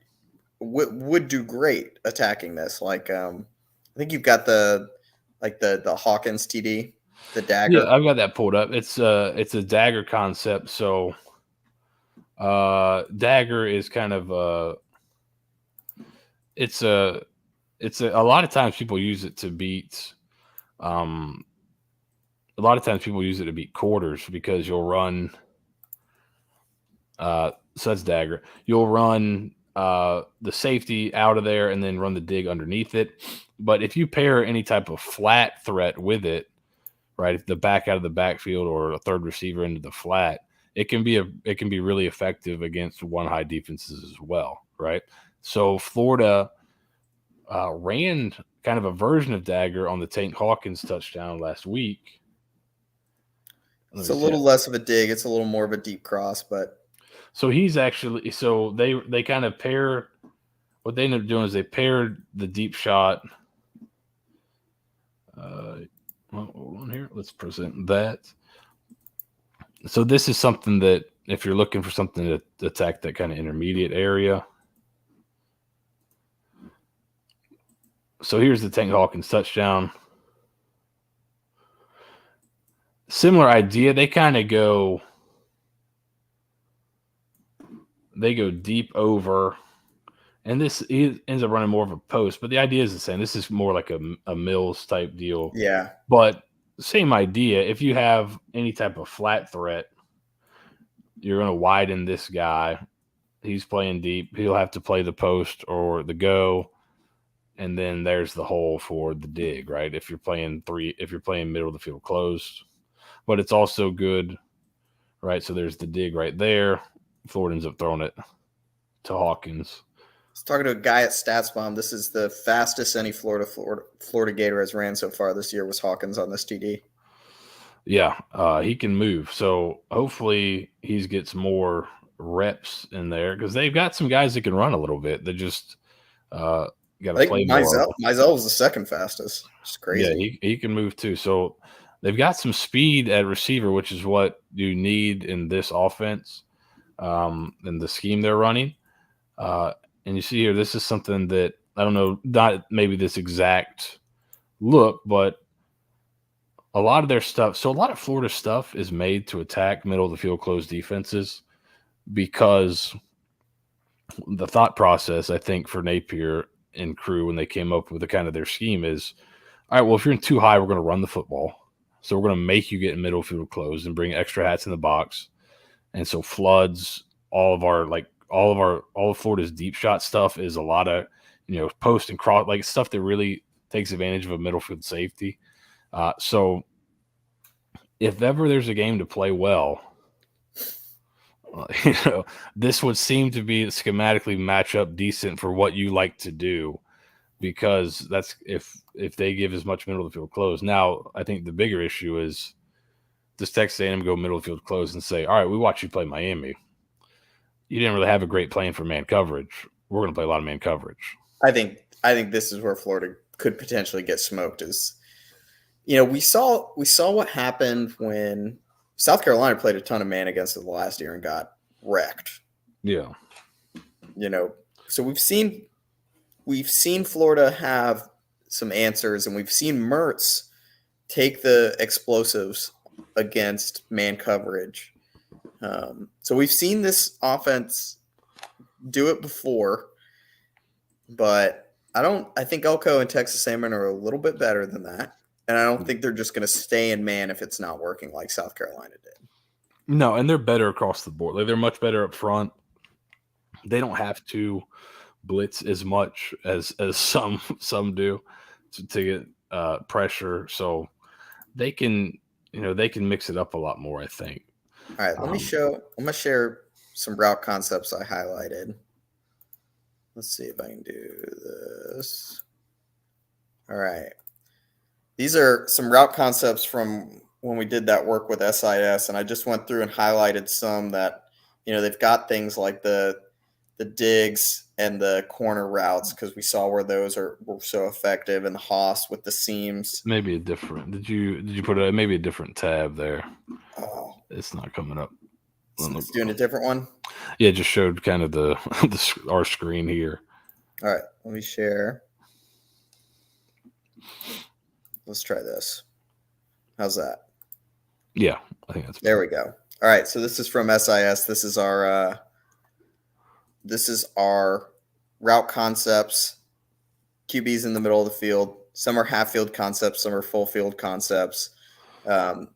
would do great attacking this. Like I think you've got the Hawkins TD, the dagger. Yeah, I've got that pulled up. It's a dagger concept. So dagger is kind of it's a lot of times people use it to beat a lot of times people use it to beat quarters because you'll run so that's dagger. You'll run the safety out of there and then run the dig underneath it. But if you pair any type of flat threat with it, right, if the back out of the backfield or a third receiver into the flat, it can be really effective against one high defenses as well, right? So Florida ran kind of a version of dagger on the Tank Hawkins touchdown last week. It's a little less of a dig. It's a little more of a deep cross, but so he's actually they kind of pair. What they ended up doing is they paired the deep shot. Hold on here. Let's present that. So this is something that if you're looking for something to attack that kind of intermediate area. So here's the Tank Hawkins touchdown. Similar idea. They kind of go deep over, and this ends up running more of a post, but the idea is the same. This is more like a Mills type deal. Yeah. But same idea. If you have any type of flat threat, you're going to widen this guy. He's playing deep. He'll have to play the post or the go. And then there's the hole for the dig, right? If you're playing middle of the field closed, but it's also good, right? So there's the dig right there. Florida ends up throwing it to Hawkins. I was talking to a guy at StatsBomb. This is the fastest any Florida Gator has ran so far this year was Hawkins on this TD. Yeah, he can move. So hopefully he gets more reps in there because they've got some guys that can run a little bit. They just got to play more. Mizell was the second fastest. It's crazy. Yeah, he can move too. So they've got some speed at receiver, which is what you need in this offense and the scheme they're running. And you see here, this is something that I don't know, not maybe this exact look, but a lot of their stuff. So a lot of Florida stuff is made to attack middle of the field closed defenses because the thought process, I think, for Napier and crew when they came up with the kind of their scheme is, all right, well, if you're in too high, we're going to run the football. So we're going to make you get in middle field closed and bring extra hats in the box. And so floods all of Florida's deep shot stuff is a lot of, post and cross, like stuff that really takes advantage of a middle field safety. So if ever there's a game to play well, this would seem to be schematically match up decent for what you like to do, because that's if they give as much middle of the field close. Now, I think the bigger issue is, does Texas A&M go middle of the field close and say, all right, we watched you play Miami. You didn't really have a great plan for man coverage. We're going to play a lot of man coverage. I think this is where Florida could potentially get smoked. Is, we saw what happened when South Carolina played a ton of man against it last year and got wrecked. Yeah. So we've seen Florida have some answers, and we've seen Mertz take the explosives against man coverage. So we've seen this offense do it before, but I think Elko and Texas A&M are a little bit better than that. And I don't think they're just going to stay in man if it's not working like South Carolina did. No, and they're better across the board. Like, they're much better up front. They don't have to blitz as much as some do to get pressure. So they can mix it up a lot more, I think. All right, I'm going to share some route concepts I highlighted. Let's see if I can do this. All right. These are some route concepts from when we did that work with SIS, and I just went through and highlighted some that, they've got things like the digs and the corner routes, because we saw where those were so effective, and the Haas with the seams. Maybe a different. Did you put maybe a different tab there? Oh, It's not coming up. it's doing a different one. Yeah, it just showed kind of our screen here. All right, let me share. Let's try this. How's that? Yeah, I think that's there. We go. All right, so this is from SIS. This is our route concepts. QBs in the middle of the field. Some are half field concepts. Some are full field concepts. And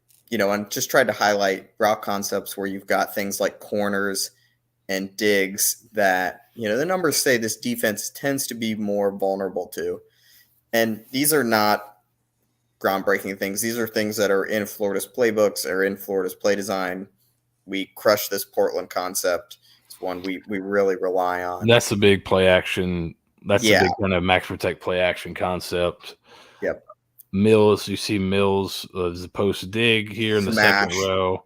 just tried to highlight route concepts where you've got things like corners and digs that, the numbers say this defense tends to be more vulnerable to. And these are not groundbreaking things. These are things that are in Florida's playbooks or in Florida's play design. We crush this Portland concept. It's one we really rely on. That's a big play action. That's a big kind of max protect play action concept. Yep. Mills, you see Mills as a post dig here in the second row.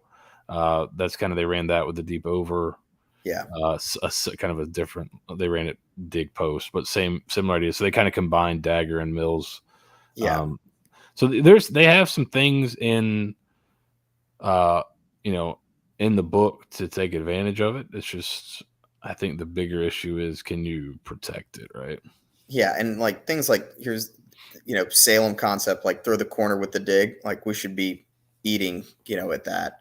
That's kind of, they ran that with the deep over. Yeah. Kind of a different, they ran it dig post, but similar idea. So they kind of combined Dagger and Mills. Yeah. So they have some things in, in the book to take advantage of it. It's just, I think the bigger issue is, can you protect it, right? Yeah, and like things like here's, Salem concept, like throw the corner with the dig, like we should be eating, at that.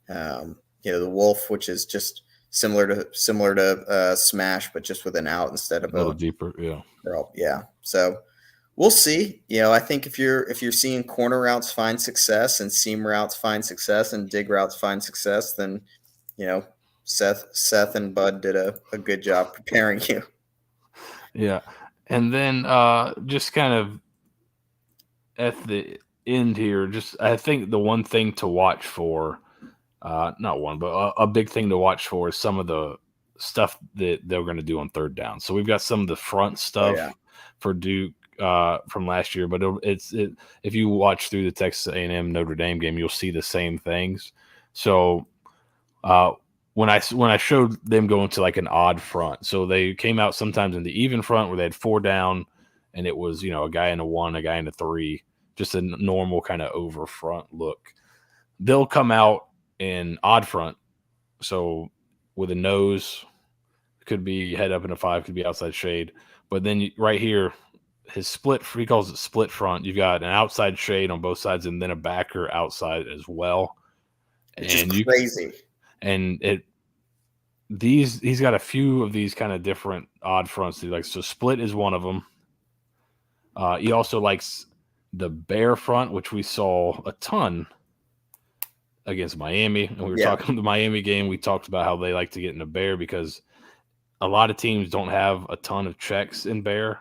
The Wolf, which is just similar to Smash, but just with an out instead of a little deeper. Yeah. Yeah. So we'll see. I think if you're seeing corner routes find success and seam routes find success and dig routes find success, then Seth and Bud did a good job preparing you. Yeah. And then just kind of at the end here, I think the one thing to watch for, not one, but a big thing to watch for is some of the stuff that they're going to do on third down. So we've got some of the front stuff for Duke from last year, but if you watch through the Texas A&M Notre Dame game, you'll see the same things. So when I showed them going to like an odd front, so they came out sometimes in the even front where they had 4 down, and it was a guy in a 1, a guy in a 3, just a normal kind of over front look. They'll come out in odd front, so with a nose, could be head up in a 5, could be outside shade, but then right here, his split, he calls it split front. You've got an outside shade on both sides, and then a backer outside as well. Which is crazy. And he's got a few of these kind of different odd fronts. So split is one of them. He also likes the bear front, which we saw a ton against Miami. And we were talking the Miami game. We talked about how they like to get in a bear because a lot of teams don't have a ton of checks in bear.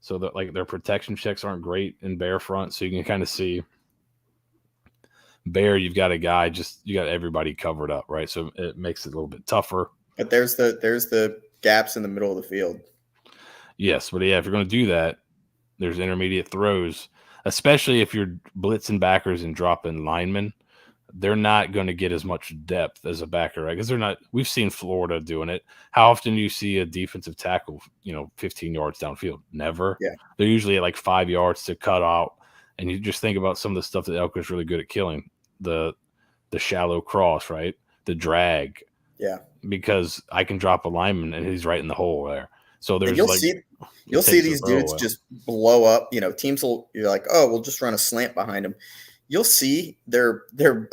So that like their protection checks aren't great in bear front. So you can kind of see bear, you've got a guy, you got everybody covered up, right? So it makes it a little bit tougher. But there's the gaps in the middle of the field. Yes, but if you're going to do that, there's intermediate throws, especially if you're blitzing backers and dropping linemen. They're not going to get as much depth as a backer, right? Because they're not. We've seen Florida doing it. How often do you see a defensive tackle, 15 yards downfield? Never. Yeah. They're usually at like 5 yards to cut out. And you just think about some of the stuff that Elko's really good at killing. The shallow cross, right? The drag. Yeah. Because I can drop a lineman and he's right in the hole there. So there's you'll see these dudes just blow up. You're like, oh, we'll just run a slant behind them. You'll see their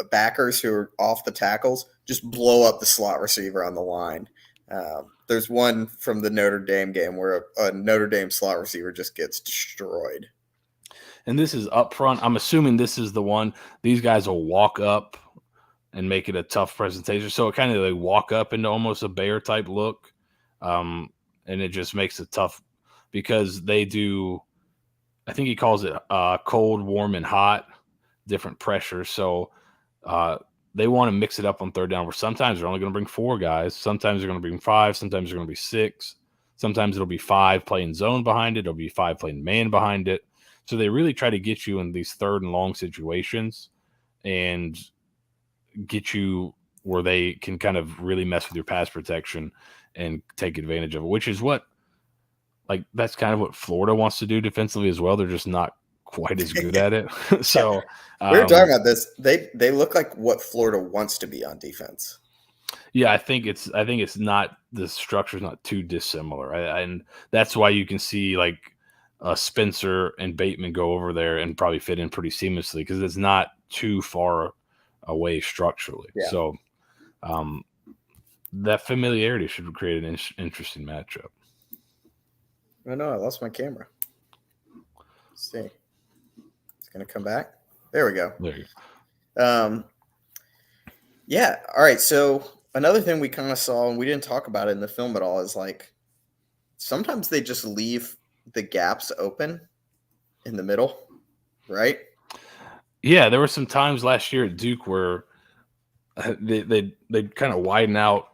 backers who are off the tackles just blow up the slot receiver on the line. There's one from the Notre Dame game where a Notre Dame slot receiver just gets destroyed. And this is up front. I'm assuming this is the one. These guys will walk up and make it a tough presentation. So it kind of like walk up into almost a bear type look. And it just makes it tough because they do, I think he calls it cold, warm, and hot, different pressures. So they want to mix it up on third down where sometimes they're only going to bring 4 guys. Sometimes they're going to bring 5. Sometimes they're going to be 6. Sometimes it'll be 5 playing zone behind it. It'll be 5 playing man behind it. So they really try to get you in these third and long situations and get you where they can kind of really mess with your pass protection and take advantage of it, which is what, like, that's kind of what Florida wants to do defensively as well. They're just not quite as good at it. So we were talking about this. They look like what Florida wants to be on defense. yeah, I think it's not, the structure's not too dissimilar, and that's why you can see like Spencer and Bateman go over there and probably fit in pretty seamlessly because it's not too far away structurally. Yeah. So that familiarity should create an interesting matchup. Oh no, I lost my camera. Let's see. It's gonna come back. There we go. There you go. Yeah. All right. So another thing we kind of saw, and we didn't talk about it in the film at all, is like sometimes they just leave the gaps open in the middle, right? Yeah, there were some times last year at Duke where they kind of widen out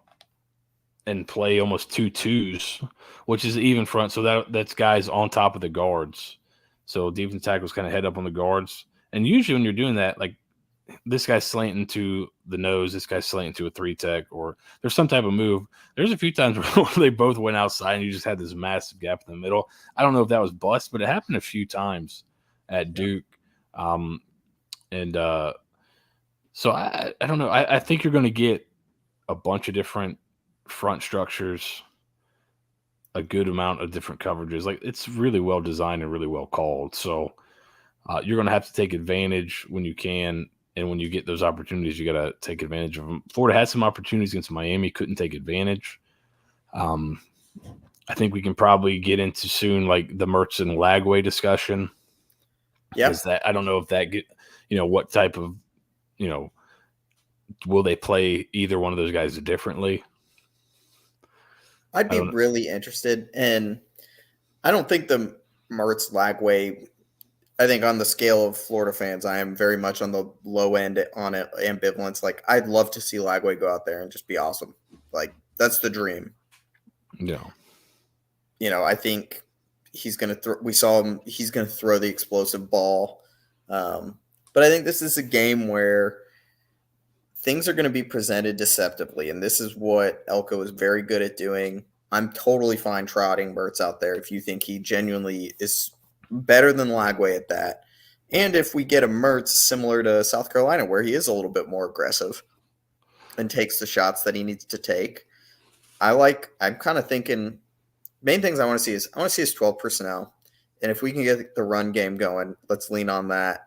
and play almost 2-2s, which is even front. So that's guys on top of the guards. So defensive tackles kind of head up on the guards. And usually when you're doing that, like this guy's slanting to the nose, this guy's slanting to a 3-tech, or there's some type of move. There's a few times where they both went outside and you just had this massive gap in the middle. I don't know if that was bust, but it happened a few times at Duke. So I don't know. I think you're going to get a bunch of different front structures, a good amount of different coverages. Like it's really well designed and really well called. So you're going to have to take advantage when you can. And when you get those opportunities, you got to take advantage of them. Florida had some opportunities against Miami, couldn't take advantage. I think we can probably get into soon, like the Mertz and Lagway discussion. Yeah. I don't know if that what type of, will they play either one of those guys differently? I'd be really interested. And I don't think the Mertz Lagway, I think on the scale of Florida fans, I am very much on the low end on it, ambivalence. Like I'd love to see Lagway go out there and just be awesome. Like that's the dream. Yeah. I think he's going to throw, we saw him, he's going to throw the explosive ball. But I think this is a game where things are going to be presented deceptively. And this is what Elko is very good at doing. I'm totally fine trotting Mertz out there if you think he genuinely is better than Lagway at that. And if we get a Mertz similar to South Carolina, where he is a little bit more aggressive and takes the shots that he needs to take, I'm kind of thinking main things I want to see is his 12 personnel. And if we can get the run game going, let's lean on that.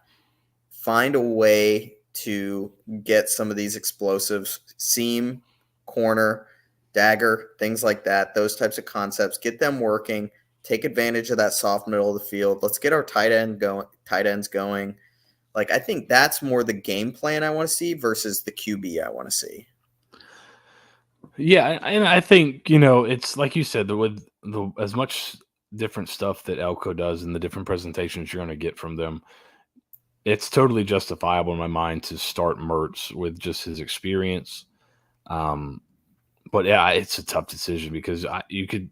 Find a way to get some of these explosives, seam, corner, dagger, things like that, those types of concepts, get them working, take advantage of that soft middle of the field. Let's get our tight ends going. Like, I think that's more the game plan I want to see versus the QB I want to see. Yeah, and I think, it's like you said, with as much different stuff that Elko does and the different presentations you're going to get from them, it's totally justifiable in my mind to start Mertz with just his experience. But yeah, it's a tough decision because you could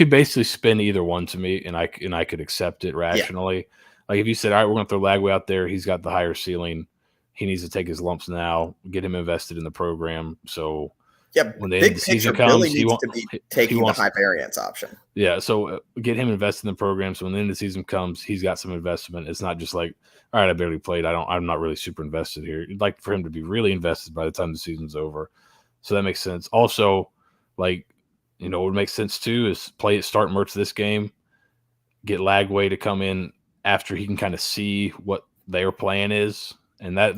basically spin either one to me, and I could accept it rationally. Yeah. Like if you said, all right, we're going to throw Lagway out there, he's got the higher ceiling, he needs to take his lumps now, get him invested in the program. So yeah, when the end of the season comes, really needs to be taking the high variance option. Yeah, so get him invested in the program. So when the end of the season comes, he's got some investment. It's not just like, all right, I barely played, I'm not really super invested here. You'd like for him to be really invested by the time the season's over. So that makes sense. Also, like, what would make sense too is start Mertz this game, get Lagway to come in after he can kind of see what their plan is, and that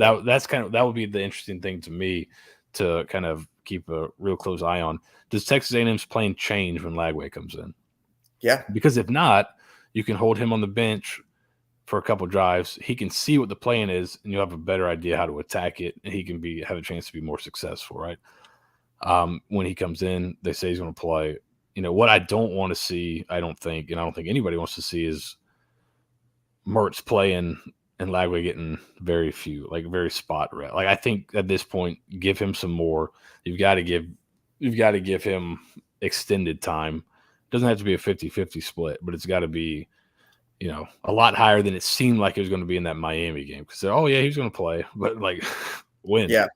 would be the interesting thing to me to kind of keep a real close eye on. Does Texas A&M's plan change when Lagway comes in? Yeah, because if not, you can hold him on the bench for a couple drives. He can see what the plan is, and you'll have a better idea how to attack it, and he can have a chance to be more successful, right? When he comes in, they say he's going to play. What I don't want to see, I don't think anybody wants to see, is Mertz playing and Lagway getting very few, like very spot reps. Like I think at this point, give him some more. You've got to give him extended time. It doesn't have to be a 50-50 split, but it's got to be a lot higher than it seemed like it was going to be in that Miami game. Because oh yeah, he's going to play, but like when? Yeah,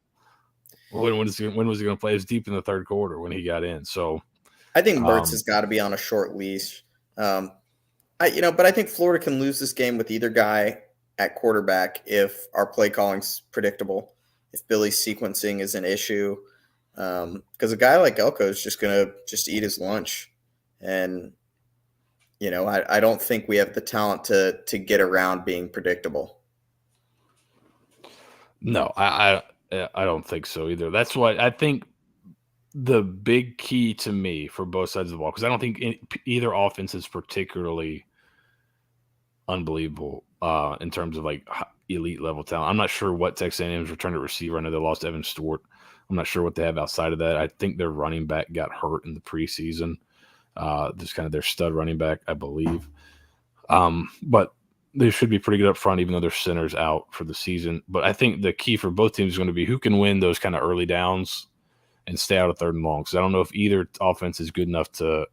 When was he going to play? It was deep in the third quarter when he got in. So I think Mertz has got to be on a short leash. But I think Florida can lose this game with either guy at quarterback if our play calling's predictable, if Billy's sequencing is an issue, because a guy like Elko is just gonna eat his lunch, and I don't think we have the talent to get around being predictable. No, I don't think so either. That's what I think. The big key to me for both sides of the ball, because I don't think either offense is particularly unbelievable in terms of like elite level talent. I'm not sure what Texas A&M's returned at receiver. I know they lost Evan Stewart. I'm not sure what they have outside of that. I think their running back got hurt in the preseason. Just kind of their stud running back, I believe. But they should be pretty good up front, even though their center's out for the season. But I think the key for both teams is going to be who can win those kind of early downs and stay out of third and long. Because I don't know if either offense is good enough to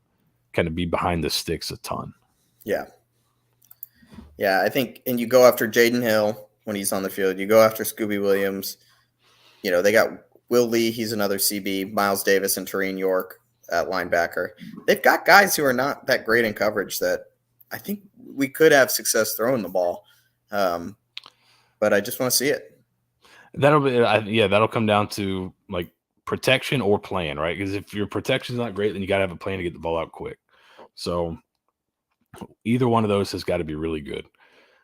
kind of be behind the sticks a ton. Yeah. Yeah, I think, and you go after Jaden Hill when he's on the field. You go after Scooby Williams. They got Will Lee. He's another CB. Miles Davis and Terrene York at linebacker. They've got guys who are not that great in coverage that I think we could have success throwing the ball. But I just want to see it. That'll come down to like protection or plan, right? Because if your protection's not great, then you got to have a plan to get the ball out quick. So either one of those has got to be really good.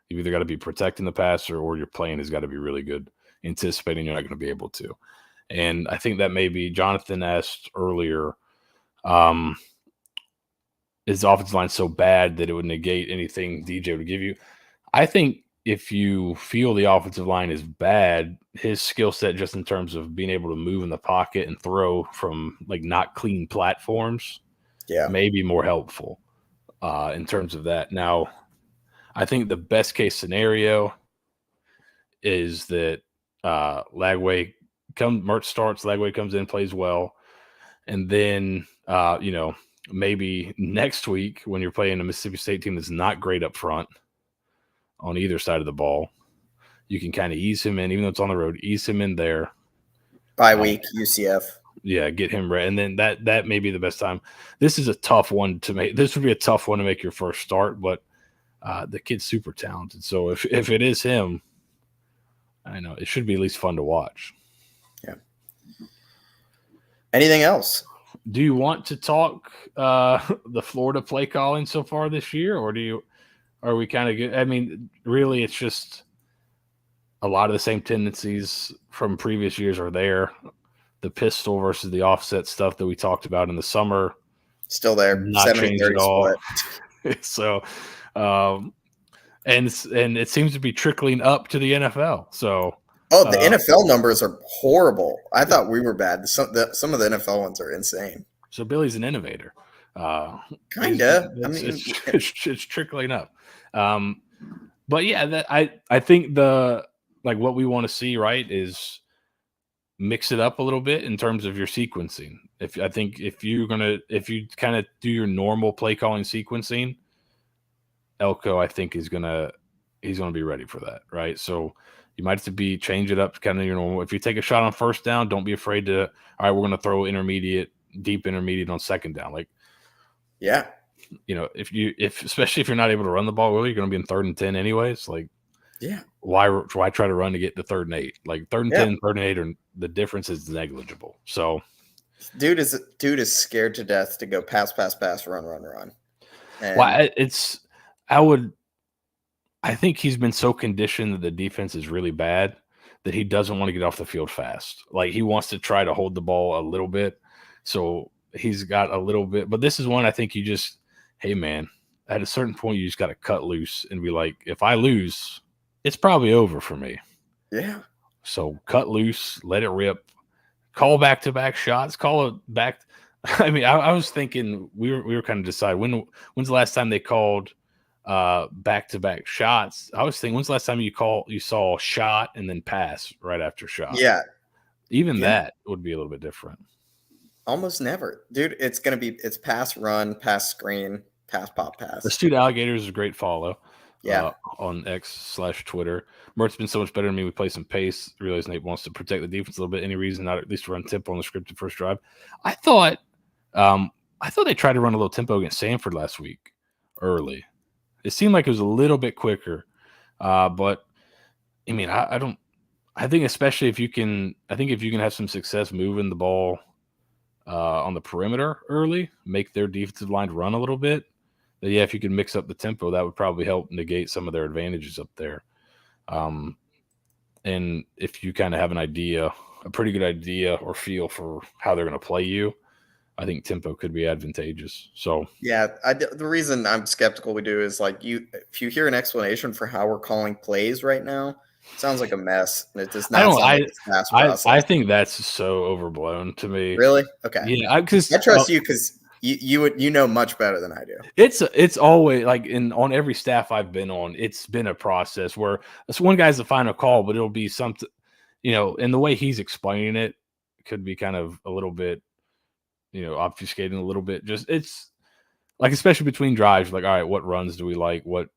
You've either got to be protecting the passer or your plan has got to be really good, anticipating you're not going to be able to. And I think that maybe Jonathan asked earlier, is the offensive line so bad that it would negate anything DJ would give you? I think if you feel the offensive line is bad, his skill set just in terms of being able to move in the pocket and throw from like not clean platforms may be more helpful in terms of that. Now, I think the best case scenario is that Lagway Mertz starts, Lagway comes in, plays well, and then maybe next week when you're playing a Mississippi State team that's not great up front on either side of the ball, you can kind of ease him in, even though it's on the road, ease him in there. Bye week, UCF. Yeah, get him ready. And then that may be the best time. This is a tough one to make. This would be a tough one to make your first start, but the kid's super talented. So if it is him, I know it should be at least fun to watch. Yeah. Anything else? Do you want to talk the Florida play calling so far this year, or are we kind of good? I mean, really, it's just a lot of the same tendencies from previous years are there. The pistol versus the offset stuff that we talked about in the summer, still there, not changed at all. So, and it seems to be trickling up to the NFL. So, the NFL numbers are horrible. I thought we were bad. Some of the NFL ones are insane. So Billy's an innovator. Kinda. It's trickling up. But yeah, I think what we want to see, right, is mix it up a little bit in terms of your sequencing. If you kind of do your normal play calling sequencing, Elko, I think he's gonna be ready for that, right? So you might have to change it up, kind of your normal. If you take a shot on first down, don't be afraid to. All right, we're gonna throw deep intermediate on second down. Like, yeah, especially if you're not able to run the ball, really, you're gonna be in 3rd and 10 anyways. Like, yeah, why try to run to get to 3rd and 8? Like 3rd and 10, 3rd and 8 are the difference is negligible. So, dude is scared to death to go pass, run. And I think he's been so conditioned that the defense is really bad that he doesn't want to get off the field fast. Like, he wants to try to hold the ball a little bit. So he's got a little bit, but this is one I think you just, hey man, at a certain point you just got to cut loose and be like, if I lose, it's probably over for me. Yeah. So cut loose, let it rip, call back-to-back shots, call it back. I mean, I was thinking we were kind of deciding when's the last time they called back-to-back shots. I was thinking, when's the last time you saw shot and then pass right after shot? Yeah. Even that would be a little bit different. Almost never. Dude, it's pass, run, pass, screen, pass, pop, pass. The Astute Alligators is a great follow. on X/Twitter. Mertz been so much better than me. We play some pace. Realize Nate wants to protect the defense a little bit. Any reason not at least run tempo on the scripted first drive? I thought they tried to run a little tempo against Samford last week early. It seemed like it was a little bit quicker, but I mean, I don't. I think especially if you can have some success moving the ball on the perimeter early, make their defensive line run a little bit. Yeah, if you can mix up the tempo, that would probably help negate some of their advantages up there. And if you kind of have a pretty good idea or feel for how they're going to play you, I think tempo could be advantageous. So yeah, the reason I'm skeptical we do is if you hear an explanation for how we're calling plays right now, it sounds like a mess, and it does not sound like it's fast process. I think that's so overblown to me. Really? Okay. Yeah, because I trust you because you know much better than I do. It's always like on every staff I've been on, it's been a process where this one guy's the final call, but it'll be something, and the way he's explaining it could be kind of a little bit, obfuscating a little bit. Just it's like, especially between drives, like, all right, what runs do we like? What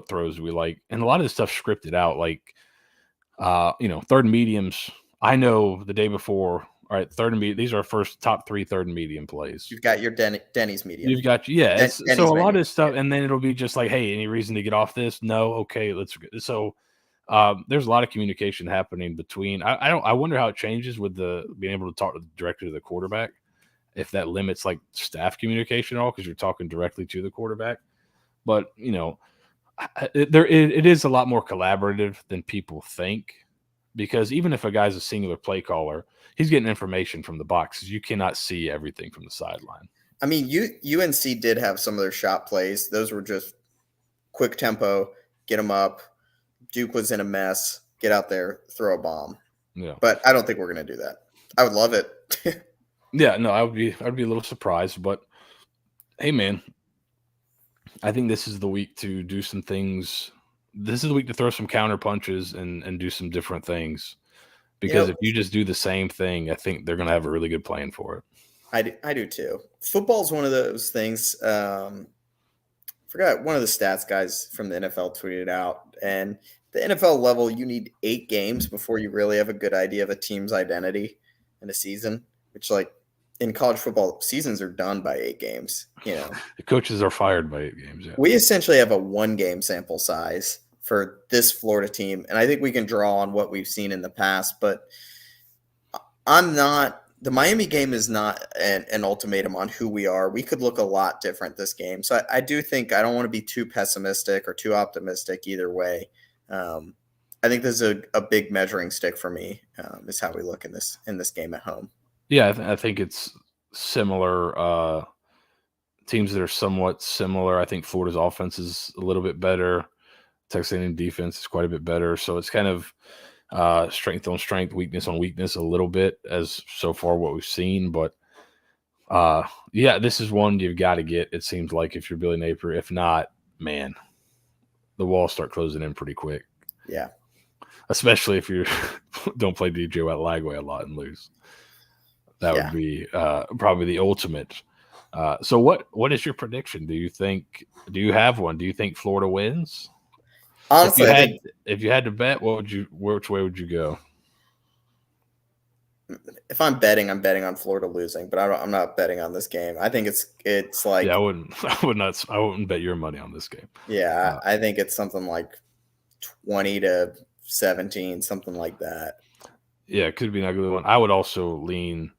throws do we like? And a lot of this stuff scripted out, like, third and mediums. I know the day before. All right, third and medium. These are our first top 3 third and medium plays. You've got your Denny's medium. You've got so a lot of stuff, and then it'll be just like, hey, any reason to get off this? No, okay, let's. So there's a lot of communication happening between. I wonder how it changes with the being able to talk directly to the quarterback, if that limits like staff communication at all, because you're talking directly to the quarterback. But it is a lot more collaborative than people think. Because even if a guy's a singular play caller, he's getting information from the box. You cannot see everything from the sideline. I mean, UNC did have some of their shot plays. Those were just quick tempo, get them up. Duke was in a mess. Get out there, throw a bomb. Yeah, but I don't think we're going to do that. I would love it. Yeah, no, I'd be a little surprised, but hey, man, I think this is the week to do some things. This is the week to throw some counter punches and do some different things, because if you just do the same thing, I think they're going to have a really good plan for it. I do too. Football is one of those things. Forgot one of the stats guys from the NFL tweeted out, and the NFL level, you need 8 games before you really have a good idea of a team's identity in a season, which, like, in college football, seasons are done by 8 games. The coaches are fired by 8 games. Yeah. We essentially have a 1-game sample size for this Florida team, and I think we can draw on what we've seen in the past. But the Miami game is not an ultimatum on who we are. We could look a lot different this game. So I do think I don't want to be too pessimistic or too optimistic either way. I think this is a big measuring stick for me, is how we look in this game at home. Yeah, I think it's similar. Teams that are somewhat similar. I think Florida's offense is a little bit better. Texas A&M defense is quite a bit better. So it's kind of strength on strength, weakness on weakness a little bit, as so far what we've seen. But yeah, this is one you've got to get, it seems like, if you're Billy Napier. If not, man, the walls start closing in pretty quick. Yeah. Especially if you don't play DJ at Lagway a lot and lose. That would be probably the ultimate. So what is your prediction? Do you have one? Do you think Florida wins? Honestly, if you had to bet, which way would you go? If I'm betting, I'm betting on Florida losing, but I'm not betting on this game. I think it's like, I wouldn't bet your money on this game. Yeah, I think it's something like 20-17, something like that. Yeah, it could be an ugly one. I would also lean.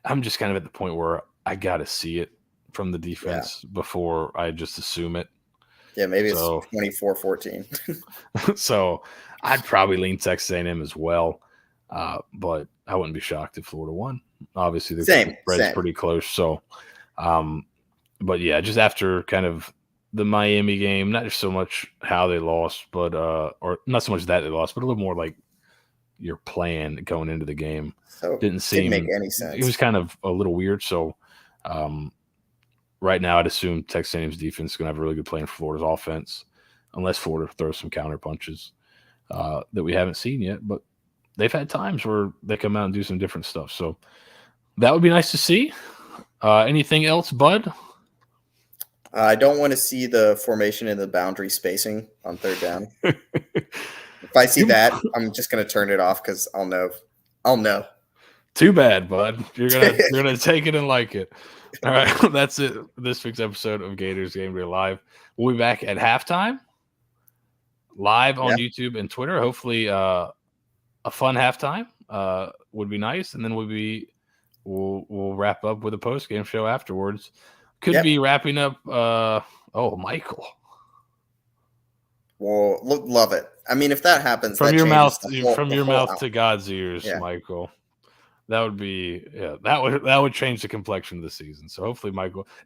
I'm just kind of at the point where I got to see it from the defense before I just assume it. Yeah, maybe it's 24-14. So I'd probably lean Texas A&M as well, but I wouldn't be shocked if Florida won. Obviously, the spread's pretty close. So, but yeah, just after kind of the Miami game, not just so much how they lost, but or not so much that they lost, but a little more like your plan going into the game. So didn't make any sense. It was kind of a little weird. So right now, I'd assume Texas A&M's defense is going to have a really good plan for Florida's offense, unless Florida throws some counter punches that we haven't seen yet. But they've had times where they come out and do some different stuff. So that would be nice to see. Anything else, Bud? I don't want to see the formation and the boundary spacing on third down. If I see that, I'm just going to turn it off because I'll know. I'll know. Too bad, bud. You're gonna take it and like it. All right, that's it. This week's episode of Gators Gameday Live. We'll be back at halftime, live on YouTube and Twitter. Hopefully, a fun halftime would be nice, and then we'll wrap up with a post game show afterwards. Could be wrapping up. Michael. Well, love it. I mean, if that happens, from that your mouth, whole to God's ears, Michael. That would be that would change the complexion of the season. So hopefully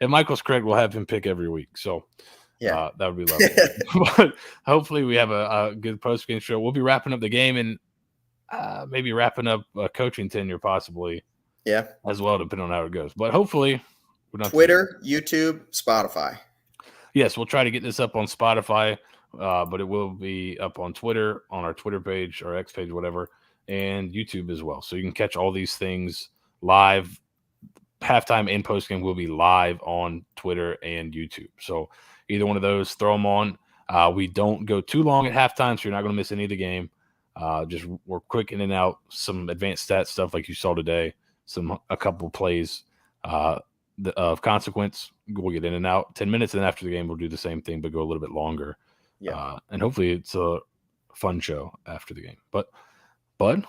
if Michael's correct, we'll have him pick every week. So that would be lovely. But hopefully we have a good post game show. We'll be wrapping up the game and maybe wrapping up a coaching tenure possibly. Yeah. As well, depending on how it goes. But hopefully Twitter, YouTube, Spotify. Yes, we'll try to get this up on Spotify, but it will be up on Twitter, on our Twitter page, our X page, whatever, and YouTube as well. So you can catch all these things live. Halftime and postgame will be live on Twitter and YouTube. So either one of those, throw them on. We don't go too long at halftime, so you're not going to miss any of the game. We're quick in and out, some advanced stat stuff like you saw today, a couple plays of consequence. We'll get in and out 10 minutes, and then after the game, we'll do the same thing, but go a little bit longer. Yeah. And hopefully it's a fun show after the game. But, Bud,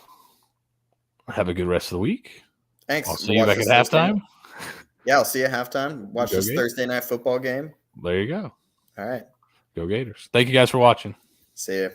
have a good rest of the week. Thanks. I'll see you back at halftime. Yeah, I'll see you at halftime. Watch this Thursday night football game. There you go. All right. Go Gators. Thank you guys for watching. See you.